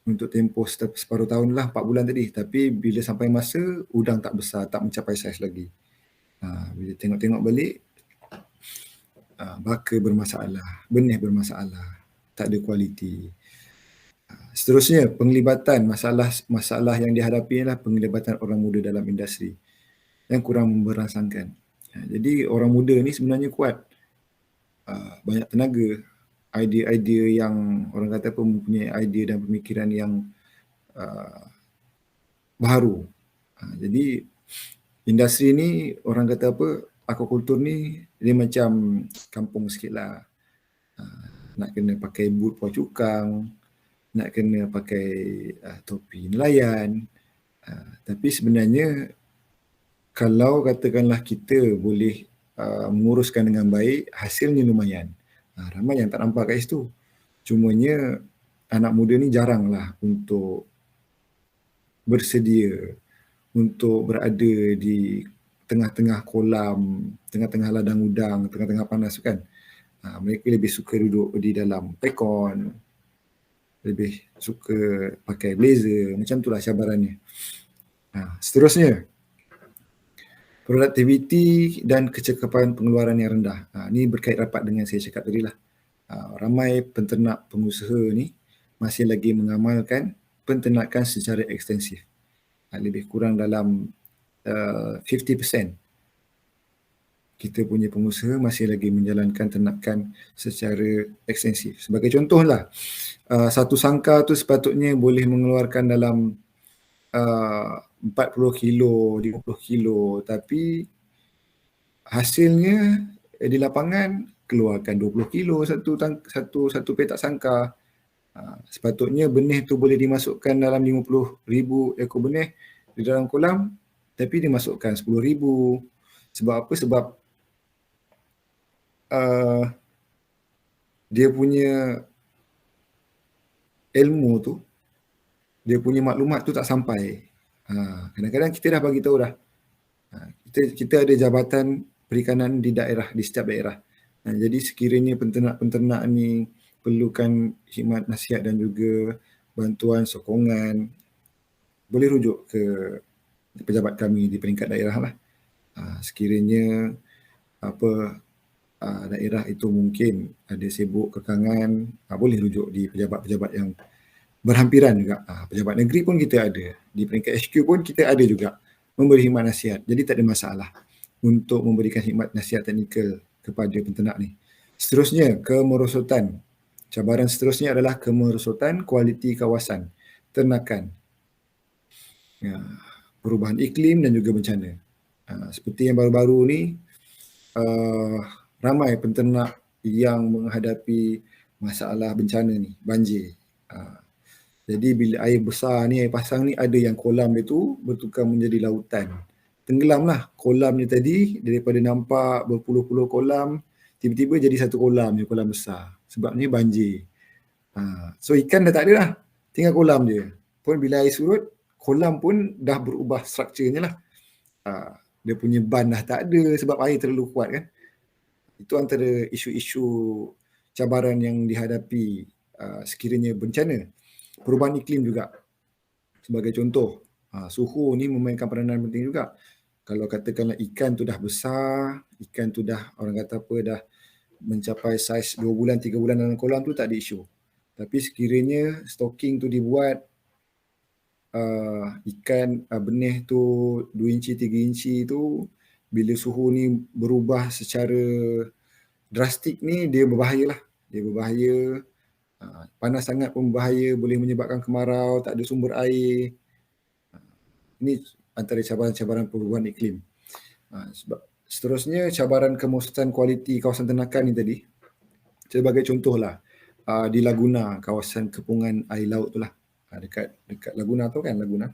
untuk tempoh separuh tahun lah, 4 bulan tadi. Tapi bila sampai masa, udang tak besar, tak mencapai saiz lagi. Bila tengok-tengok balik, baka bermasalah, benih bermasalah, tak ada kualiti. Seterusnya, penglibatan masalah yang dihadapi ialah penglibatan orang muda dalam industri yang kurang merangsangkan. Jadi orang muda ni sebenarnya kuat, banyak tenaga, idea-idea yang orang kata apa, mempunyai idea dan pemikiran yang baru. Jadi industri ni orang kata apa, aquaculture ni dia macam kampung sikit lah. Nak kena pakai boot puan cukang, nak kena pakai topi nelayan. Tapi sebenarnya kalau katakanlah kita boleh menguruskan dengan baik, hasilnya lumayan. Ramai yang tak nampak kat situ. Cumanya anak muda ni jaranglah untuk bersedia untuk berada di tengah-tengah kolam, tengah-tengah ladang udang, tengah-tengah panas kan. Mereka lebih suka duduk di dalam pekon, lebih suka pakai blazer, macam itulah cabarannya. Seterusnya, produktiviti dan kecekapan pengeluaran yang rendah. Ini berkait rapat dengan saya cakap tadi lah. Ramai penternak pengusaha ni masih lagi mengamalkan penternakan secara ekstensif. Lebih kurang dalam 50% kita punya pengusaha masih lagi menjalankan ternakan secara ekstensif. Sebagai contohlah, satu sangka tu sepatutnya boleh mengeluarkan dalam 40 kilo, 50 kilo, tapi hasilnya di lapangan keluarkan 20 kilo satu petak sangka. Sepatutnya benih tu boleh dimasukkan dalam 50,000 ekor benih di dalam kolam, tapi dimasukkan 10,000. Sebab apa? Sebab dia punya ilmu tu, dia punya maklumat tu tak sampai. Kadang-kadang kita dah bagi tahu dah. Kita ada jabatan perikanan di daerah, di setiap daerah. Jadi sekiranya penternak-penternak ni perlukan khidmat nasihat dan juga bantuan sokongan, boleh rujuk ke pejabat kami di peringkat daerah lah. Sekiranya daerah itu mungkin ada sibuk kekangan, boleh rujuk di pejabat-pejabat yang berhampiran juga. Pejabat negeri pun kita ada. Di peringkat HQ pun kita ada juga memberi khidmat nasihat. Jadi tak ada masalah untuk memberikan khidmat nasihat teknikal kepada penternak ni. Seterusnya, kemerosotan. Cabaran seterusnya adalah kemerosotan kualiti kawasan ternakan. Perubahan iklim dan juga bencana. Seperti yang baru-baru ni, ramai penternak yang menghadapi masalah bencana ni, banjir. Jadi bila air besar ni, air pasang ni, ada yang kolam dia tu bertukar menjadi lautan. Tenggelamlah kolam ni tadi, daripada nampak berpuluh-puluh kolam, tiba-tiba jadi satu kolam je, kolam besar. Sebab ni banjir. So ikan dah tak ada lah, tinggal kolam je. Pun bila air surut, kolam pun dah berubah strukturnya lah. Dia punya ban dah tak ada sebab air terlalu kuat kan. Itu antara isu-isu cabaran yang dihadapi sekiranya bencana. Perubahan iklim juga sebagai contoh. Suhu ni memainkan peranan penting juga. Kalau katakanlah ikan tu dah besar, ikan tu dah, orang kata apa, dah mencapai saiz 2 bulan, 3 bulan dalam kolam tu tak ada isu. Tapi sekiranya stocking tu dibuat, ikan benih tu 2 inci, 3 inci tu, bila suhu ni berubah secara drastik ni, dia berbahayalah. Dia berbahaya. Panas sangat pun berbahaya, boleh menyebabkan kemarau, tak ada sumber air. Ini antara cabaran-cabaran perubahan iklim. Sebab seterusnya, cabaran kemerosotan kualiti kawasan ternakan ni tadi, sebagai contohlah, di Laguna, kawasan kepungan air laut tu lah. Dekat Laguna tu kan, Laguna.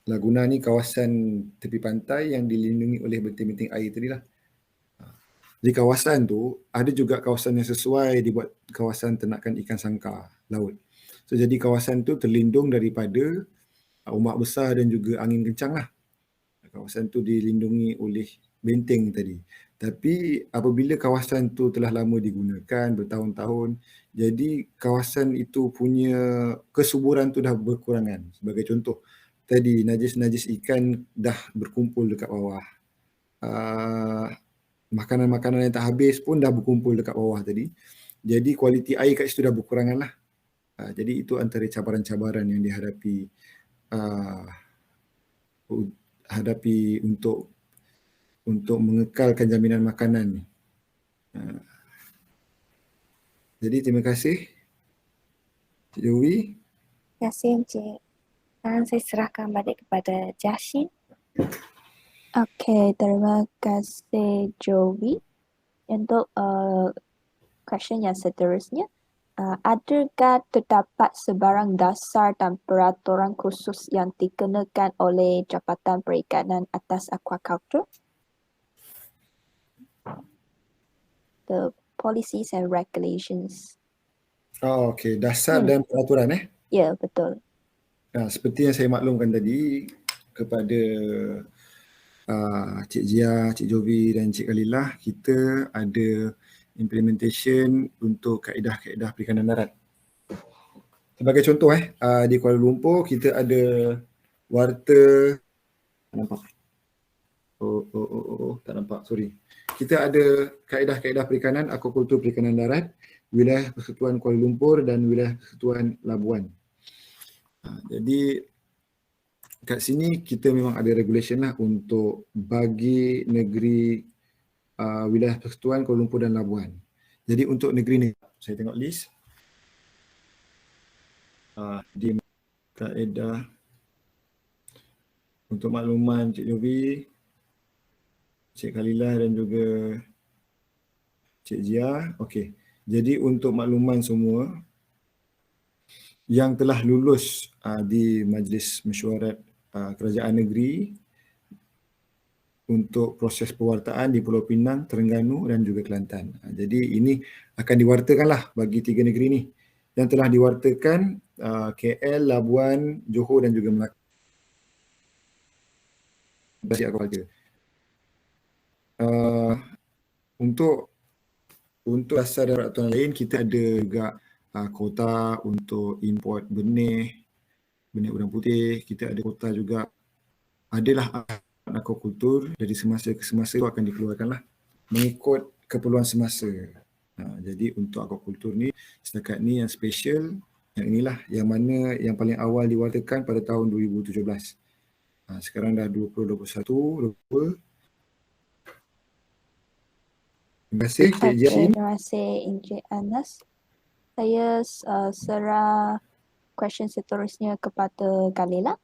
Laguna ni kawasan tepi pantai yang dilindungi oleh benting-benting air tadi lah. Di kawasan tu, ada juga kawasan yang sesuai dibuat kawasan ternakan ikan sangkar laut. So, jadi kawasan tu terlindung daripada ombak besar dan juga angin kencang lah. Kawasan tu dilindungi oleh benteng tadi. Tapi apabila kawasan tu telah lama digunakan bertahun-tahun, jadi kawasan itu punya kesuburan tu dah berkurangan. Sebagai contoh, tadi najis-najis ikan dah berkumpul dekat bawah. Makanan-makanan yang tak habis pun dah berkumpul dekat bawah tadi. Jadi kualiti air kat situ dah berkurangan lah. Jadi itu antara cabaran-cabaran yang dihadapi untuk mengekalkan jaminan makanan ni. Jadi terima kasih Cik Jovi. Terima kasih Encik. Sekarang saya serahkan balik kepada Jashin. Okay, terima kasih Jovi. Untuk question yang seterusnya, adakah terdapat sebarang dasar dan peraturan khusus yang dikenakan oleh Jabatan Perikanan atas aquaculture? The policies and regulations. Okey, dasar dan peraturan Ya, betul. Seperti yang saya maklumkan tadi kepada Cik Jia, Cik Jovi dan Cik Khalilah, kita ada implementation untuk kaedah-kaedah perikanan darat. Sebagai contoh di Kuala Lumpur kita ada warta, tak nampak. Tak nampak, sorry. Kita ada kaedah-kaedah perikanan, aquaculture perikanan darat, wilayah Persekutuan Kuala Lumpur dan wilayah Persekutuan Labuan. Jadi kat sini kita memang ada regulation lah untuk bagi negeri wilayah Persekutuan Kuala Lumpur dan Labuan. Jadi untuk negeri ni, saya tengok list. Di kaedah untuk makluman Cik Jovi, Cik Khalilah dan juga Cik Jia. Okey. Jadi untuk makluman semua yang telah lulus di Majlis Mesyuarat Kerajaan Negeri untuk proses pewartaan di Pulau Pinang, Terengganu dan juga Kelantan. Jadi ini akan diwartakanlah bagi 3 negeri ni. yang telah diwartakan KL, Labuan, Johor dan juga Melaka. Aquaculture. Untuk dasar dan peraturan lain, kita ada juga kota untuk import benih udang putih. Kita ada kota juga, adalah aquaculture, dari semasa ke semasa itu akan dikeluarkanlah mengikut keperluan semasa. Jadi untuk aquaculture ni, setakat ni yang special, yang inilah yang mana yang paling awal diwartakan pada tahun 2017. Sekarang dah 2021. Terima kasih Cik Jashin. Terima kasih Encik Anas. Saya serah question seterusnya kepada Kalila.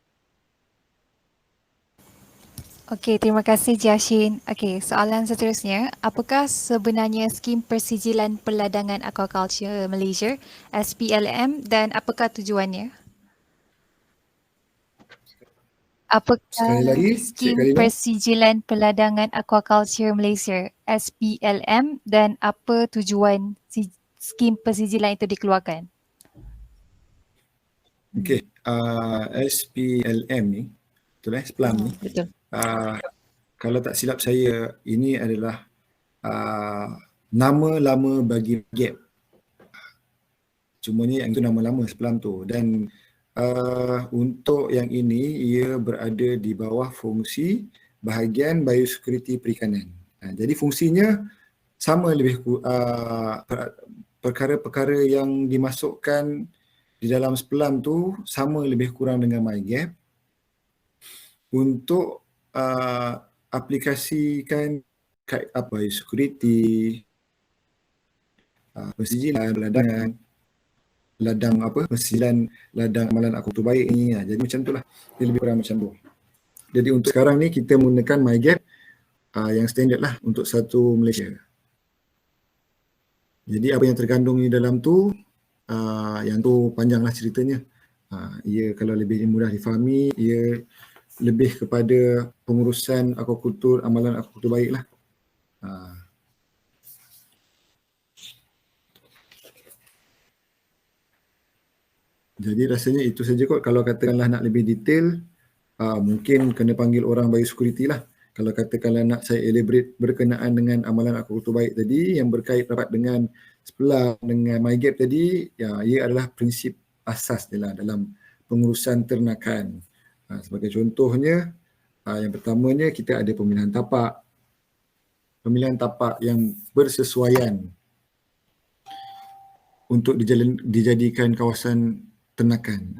Okey, terima kasih Jashin. Okey, soalan seterusnya, apakah sebenarnya skim persijilan peladangan aquaculture Malaysia (SPLM) dan apakah tujuannya? Apakah Sekali lagi, Cik skim Kalila. persijilan peladangan aquaculture Malaysia (SPLM) dan apa tujuan skim persijilan itu dikeluarkan? Okey, SPLM ni, betul SPLM ni. Betul. Kalau tak silap saya, ini adalah nama lama bagi gap. Cumanya yang itu nama lama SPLM tu. Dan untuk yang ini, ia berada di bawah fungsi bahagian biosecurity perikanan. Jadi fungsinya sama lebih perkara-perkara yang dimasukkan di dalam SPLM tu sama lebih kurang dengan MyGap untuk aplikasikan biosecurity, persijilan, persijilan ladang amalan aquaculture baik ni. Jadi macam tu lah, dia lebih kurang macam tu. Jadi untuk sekarang ni kita menggunakan MyGap yang standard lah untuk satu Malaysia. Jadi apa yang terkandung di dalam tu, yang tu panjanglah ceritanya. Ia kalau lebih mudah difahami, ia lebih kepada pengurusan aquaculture, amalan aquaculture baik lah. Jadi rasanya itu saja kot. Kalau katakanlah nak lebih detail, mungkin kena panggil orang biosecurity lah. Kalau katakanlah nak saya elaborate berkenaan dengan amalan aquaculture baik tadi, yang berkait rapat dengan SPLM, dengan MyGap tadi, ya, ia adalah prinsip asas dia lah dalam pengurusan ternakan. Sebagai contohnya, yang pertamanya kita ada pemilihan tapak. Pemilihan tapak yang bersesuaian untuk dijadikan kawasan ternakan.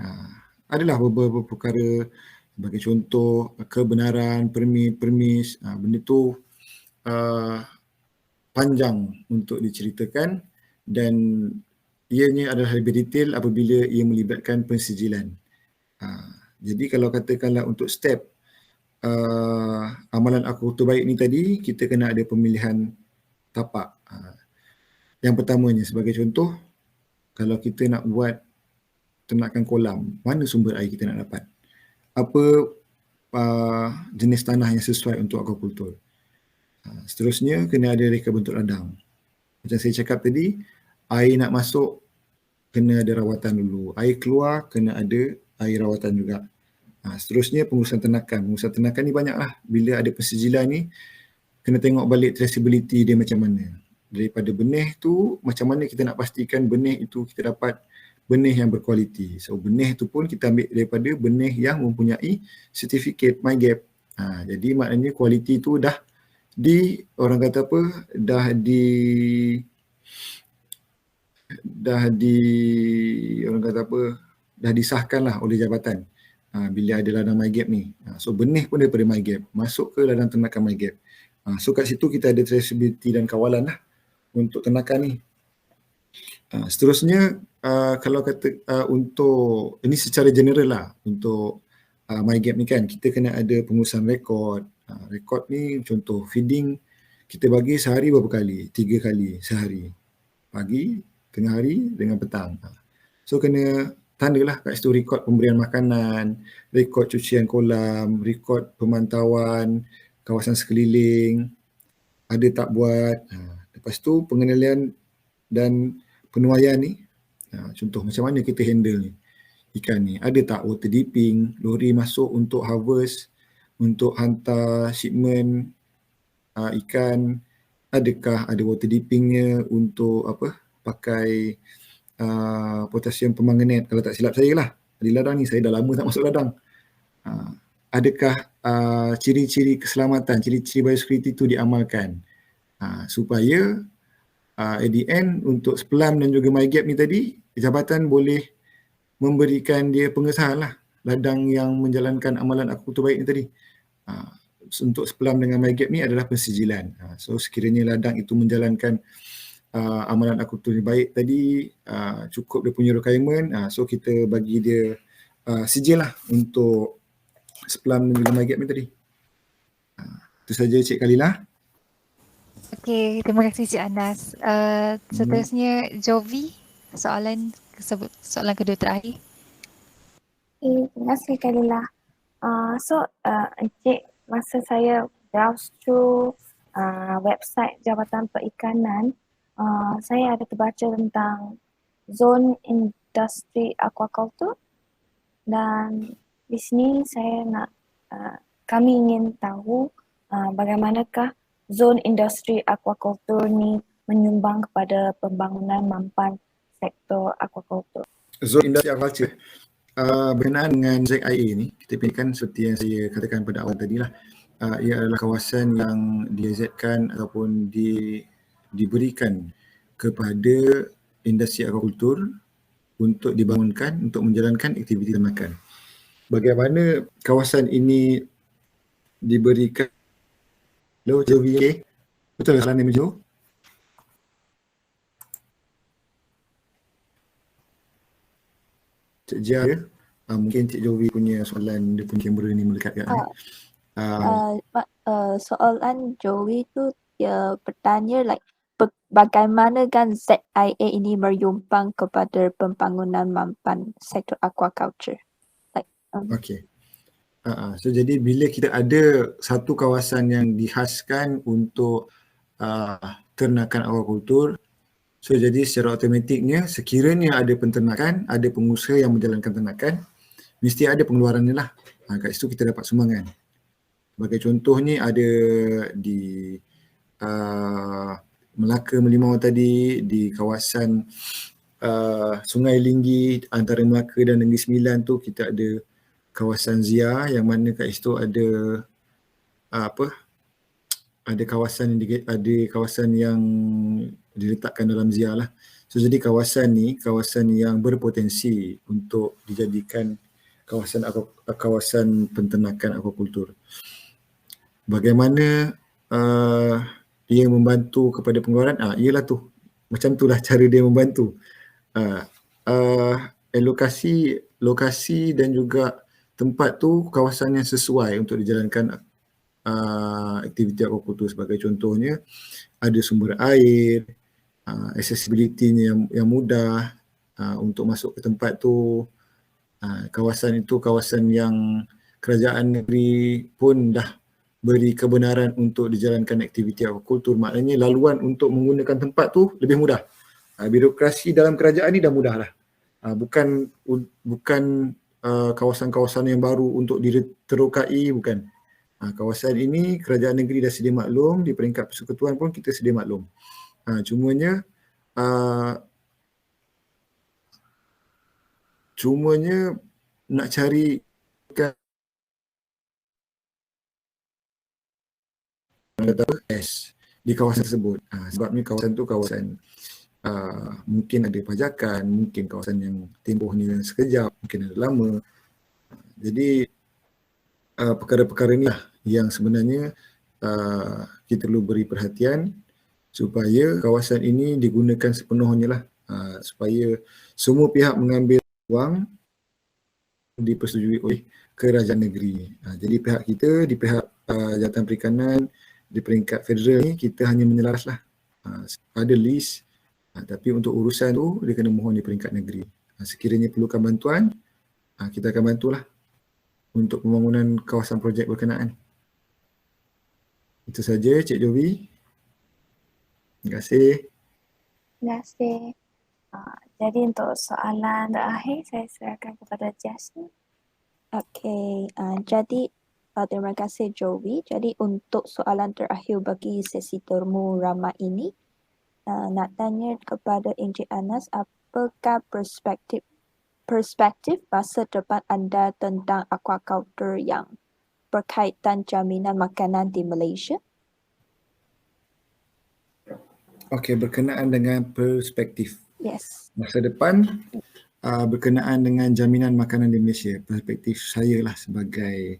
Adalah beberapa perkara, sebagai contoh kebenaran, permis, benda tu panjang untuk diceritakan dan ianya adalah lebih detail apabila ia melibatkan pensijilan. Jadi kalau katakanlah untuk step amalan aquaculture baik ni tadi, kita kena ada pemilihan tapak. Yang pertamanya sebagai contoh, kalau kita nak buat ternakan kolam, mana sumber air kita nak dapat? Apa jenis tanah yang sesuai untuk aquaculture? Seterusnya, kena ada reka bentuk ladang. Macam saya cakap tadi, air nak masuk, kena ada rawatan dulu. Air keluar, kena ada air rawatan juga. Seterusnya, pengurusan ternakan. Pengurusan ternakan ni banyaklah. Bila ada pensijilan ni, kena tengok balik traceability dia macam mana. Daripada benih tu, macam mana kita nak pastikan benih itu kita dapat benih yang berkualiti. So benih tu pun kita ambil daripada benih yang mempunyai sertifikat MyGap. Jadi maknanya kualiti tu dah dah disahkan lah oleh jabatan bila ada ladang MyGap ni. So benih pun daripada MyGap masuk ke ladang ternakan MyGap. So kat situ kita ada traceability dan kawalan lah untuk ternakan ni. Seterusnya, kalau kata untuk ini secara general lah untuk MyGap ni kan, kita kena ada pengurusan rekod. Rekod ni contoh feeding kita bagi sehari berapa kali? 3 kali sehari. Pagi, tengah hari dengan petang. So kena tandalah kat situ rekod pemberian makanan, rekod cucian kolam, rekod pemantauan kawasan sekeliling, ada tak buat. Lepas tu pengendalian dan penuaian ni Contoh macam mana kita handle ni ikan ni. Ada tak water dipping, lori masuk untuk harvest, untuk hantar shipment ikan, adakah ada water dippingnya untuk pakai potasium permanganate, kalau tak silap saya lah. Di ladang ni saya dah lama tak masuk ladang. Adakah ciri-ciri keselamatan, ciri-ciri biosecurity itu diamalkan supaya at the end untuk SPLAM dan juga MyGap ni tadi, jabatan boleh memberikan dia pengesahan lah ladang yang menjalankan amalan akukultur baik ni tadi. Untuk SPLAM dengan MyGap ni adalah pensijilan. So sekiranya ladang itu menjalankan amalan akukultur ni baik tadi, cukup dia punya requirement, so kita bagi dia sijil lah untuk SPLAM dan juga MyGap ni tadi. Itu saja Cik Kalilah. Okey, terima kasih Cik Anas. Seterusnya Jovi, soalan kedua terakhir. Okay, terima kasih Kalilah. Encik, masa saya browse through website Jabatan Perikanan, saya ada terbaca tentang zon industri aquaculture, dan di sini kami ingin tahu bagaimanakah zon industri aquaculture ni menyumbang kepada pembangunan mampan sektor aquaculture. Zon industri aquaculture berkenaan dengan ZIA ni, kita pilihkan seperti yang saya katakan pada awal tadi lah, ia adalah kawasan yang diazetkan ataupun diberikan kepada industri aquaculture untuk dibangunkan untuk menjalankan aktiviti ternakan. Bagaimana kawasan ini diberikan? Hello, Jovi. Betul ke salah nama Jo? Cik Jia, mungkin Cik Jovi punya soalan, dia punya kamera ni melekat kat ni. Soalan Joey tu dia bertanya bagaimana kan ZIA ini menyumbang kepada pembangunan mampan sektor aquaculture. Okay. So jadi bila kita ada satu kawasan yang dihaskan untuk ternakan aquaculture, so jadi secara automatiknya sekiranya ada penternakan, ada pengusaha yang menjalankan ternakan, mesti ada pengeluaran ni lah. Kat situ kita dapat sumbangan. Sebagai contoh ni ada di Melaka Melimau tadi, di kawasan Sungai Linggi antara Melaka dan Negeri Sembilan tu kita ada kawasan Zia yang mana kat situ ada ada kawasan yang diletakkan dalam Zia lah. So jadi kawasan ni kawasan yang berpotensi untuk dijadikan kawasan penternakan aquaculture. Bagaimana ia membantu kepada pengeluaran? Ialah tu. Macam itulah cara dia membantu. Lokasi dan juga tempat tu kawasan yang sesuai untuk dijalankan aktiviti aquaculture. Sebagai contohnya ada sumber air, accessibility-nya yang mudah untuk masuk ke tempat tu. Kawasan itu kawasan yang kerajaan negeri pun dah beri kebenaran untuk dijalankan aktiviti aquaculture. Maknanya laluan untuk menggunakan tempat tu lebih mudah. Birokrasi dalam kerajaan ni dah mudah lah. Bukan kawasan-kawasan yang baru untuk diterokai, bukan. Kawasan ini kerajaan negeri dah sedia maklum, di peringkat persekutuan pun kita sedia maklum. Cumanya nak cari di kawasan tersebut. Sebabnya kawasan tu kawasan mungkin ada pajakan, mungkin kawasan yang tempohnya sekejap, mungkin ada lama. Jadi perkara-perkara ni lah yang sebenarnya kita perlu beri perhatian supaya kawasan ini digunakan sepenuhnya lah, supaya semua pihak mengambil wang dipersetujui oleh kerajaan negeri. Jadi pihak kita di pihak Jabatan Perikanan di peringkat federal ni kita hanya menyelaraslah, ada list, tapi untuk urusan tu dia kena mohon di peringkat negeri. Sekiranya perlukan bantuan, kita akan bantulah untuk pembangunan kawasan projek berkenaan. Itu saja Cik Jovi. Terima kasih. Terima kasih. Jadi untuk soalan terakhir saya serahkan kepada Jasmine. Okay, jadi terima kasih Jovi. Jadi untuk soalan terakhir bagi sesi temu ramai ini, nak tanya kepada Encik Anas, apakah perspektif masa depan anda tentang aquaculture yang berkaitan jaminan makanan di Malaysia? Okey, berkenaan dengan perspektif Yes. masa depan berkenaan dengan jaminan makanan di Malaysia, perspektif saya lah sebagai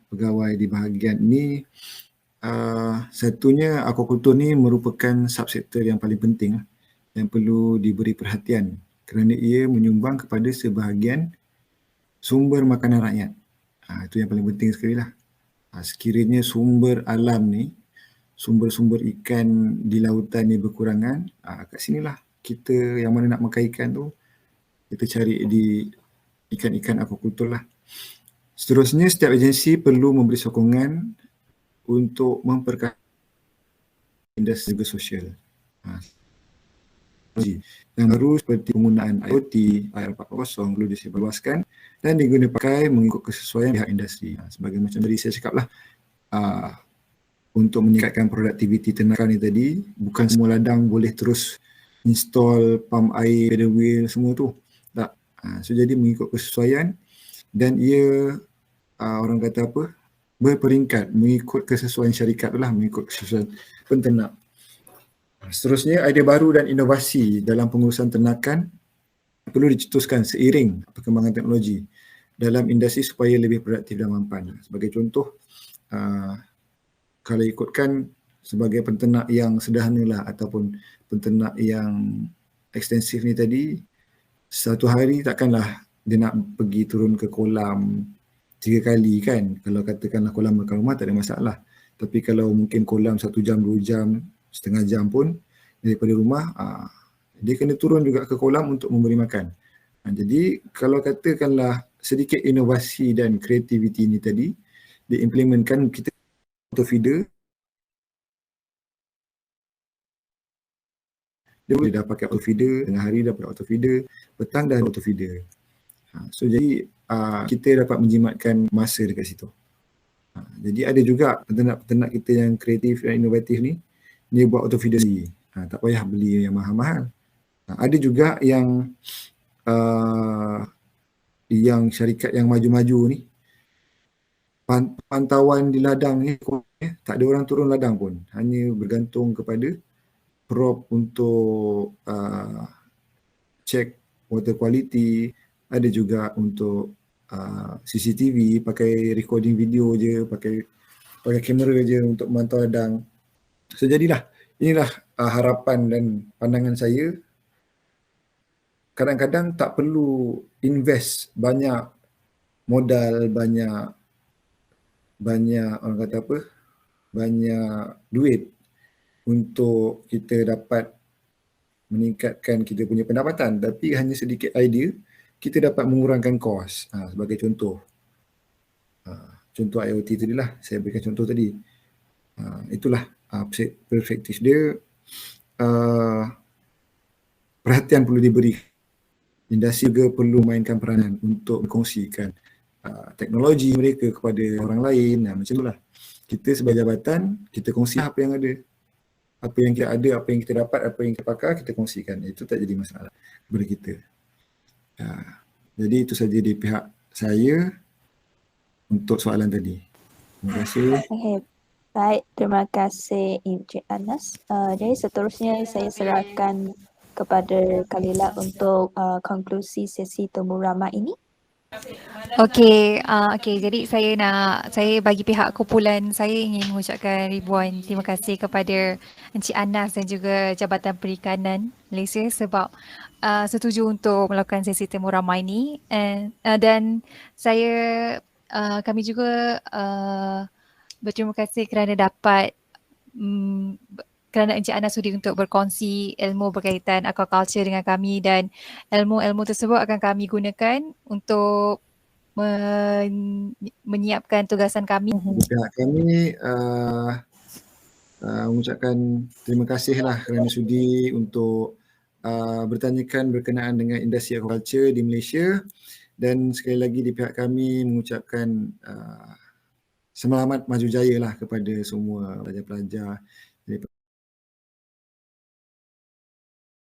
pegawai di bahagian ini, satunya aquaculture ni merupakan subsektor yang paling penting yang perlu diberi perhatian kerana ia menyumbang kepada sebahagian sumber makanan rakyat. Itu yang paling penting sekali lah. Sekiranya sumber alam ni, sumber-sumber ikan di lautan ni berkurangan, kat sinilah kita yang mana nak makan ikan tu, kita cari di ikan-ikan aquaculture lah. Seterusnya, setiap agensi perlu memberi sokongan untuk memperkaya industri juga sosial. Yang baru seperti penggunaan IoT, IR 4.0 perlu disebarluaskan dan digunakan pakai mengikut kesesuaian pihak industri. Sebagai macam tadi saya cakap lah, untuk meningkatkan produktiviti ternakan ni tadi, bukan semua ladang boleh terus install pump air, paddle wheel, semua tu. Tak. So jadi mengikut kesesuaian dan ia orang kata apa, berperingkat mengikut kesesuaian syarikat tu lah, mengikut kesesuaian penternak. Seterusnya, idea baru dan inovasi dalam pengurusan ternakan perlu dicetuskan seiring perkembangan teknologi dalam industri supaya lebih produktif dan mampan. Sebagai contoh, kalau ikutkan sebagai penternak yang sederhana lah ataupun penternak yang ekstensif ni tadi, satu hari takkanlah dia nak pergi turun ke kolam 3 kali kan. Kalau katakanlah kolam makan rumah tak ada masalah. Tapi kalau mungkin kolam 1 jam, 2 jam, setengah jam pun daripada rumah, dia kena turun juga ke kolam untuk memberi makan. Jadi kalau katakanlah sedikit inovasi dan kreativiti ni tadi diimplementkan, kita auto feeder, dia boleh dah pakai auto feeder, tengah hari dah pakai auto feeder, petang dah auto feeder. So jadi kita dapat menjimatkan masa dekat situ. Jadi ada juga peternak-peternak kita yang kreatif dan inovatif ni, dia buat auto feeder sendiri. Tak payah beli yang mahal-mahal. Ada juga yang syarikat yang maju-maju ni, pantauan di ladang ni, tak ada orang turun ladang pun. Hanya bergantung kepada prop untuk check water quality. Ada juga untuk CCTV, pakai recording video je, pakai kamera je untuk memantau ladang. So jadilah, inilah harapan dan pandangan saya. Kadang-kadang tak perlu invest banyak modal, banyak orang kata apa, banyak duit untuk kita dapat meningkatkan kita punya pendapatan, tapi hanya sedikit idea kita dapat mengurangkan kos. Sebagai contoh, contoh IoT tadi lah, saya berikan contoh tadi. Itulah perspektif dia. Perhatian perlu diberi. Industri juga perlu mainkan peranan untuk berkongsikan teknologi mereka kepada orang lain. Macam itulah. Kita sebagai jabatan, kita kongsi apa yang ada. Apa yang kita ada, apa yang kita dapat, apa yang kita pakar, kita kongsikan. Itu tak jadi masalah kepada kita. Jadi itu saja di pihak saya untuk soalan tadi. Terima kasih. Okay. Baik, terima kasih Encik Anas. Jadi seterusnya saya serahkan kepada Kalila untuk konklusi sesi temu ramai ini. Okey, jadi saya bagi pihak kumpulan saya ingin mengucapkan ribuan terima kasih kepada Encik Anas dan juga Jabatan Perikanan Malaysia sebab setuju untuk melakukan sesi temu ramai ini, dan kami juga berterima kasih kerana Encik Anas sudi untuk berkongsi ilmu berkaitan aquaculture dengan kami, dan ilmu-ilmu tersebut akan kami gunakan untuk menyiapkan tugasan kami. Pihak kami mengucapkan terima kasih lah kerana sudi untuk bertanyakan berkenaan dengan industri aquaculture di Malaysia, dan sekali lagi di pihak kami mengucapkan selamat maju jaya lah kepada semua pelajar-pelajar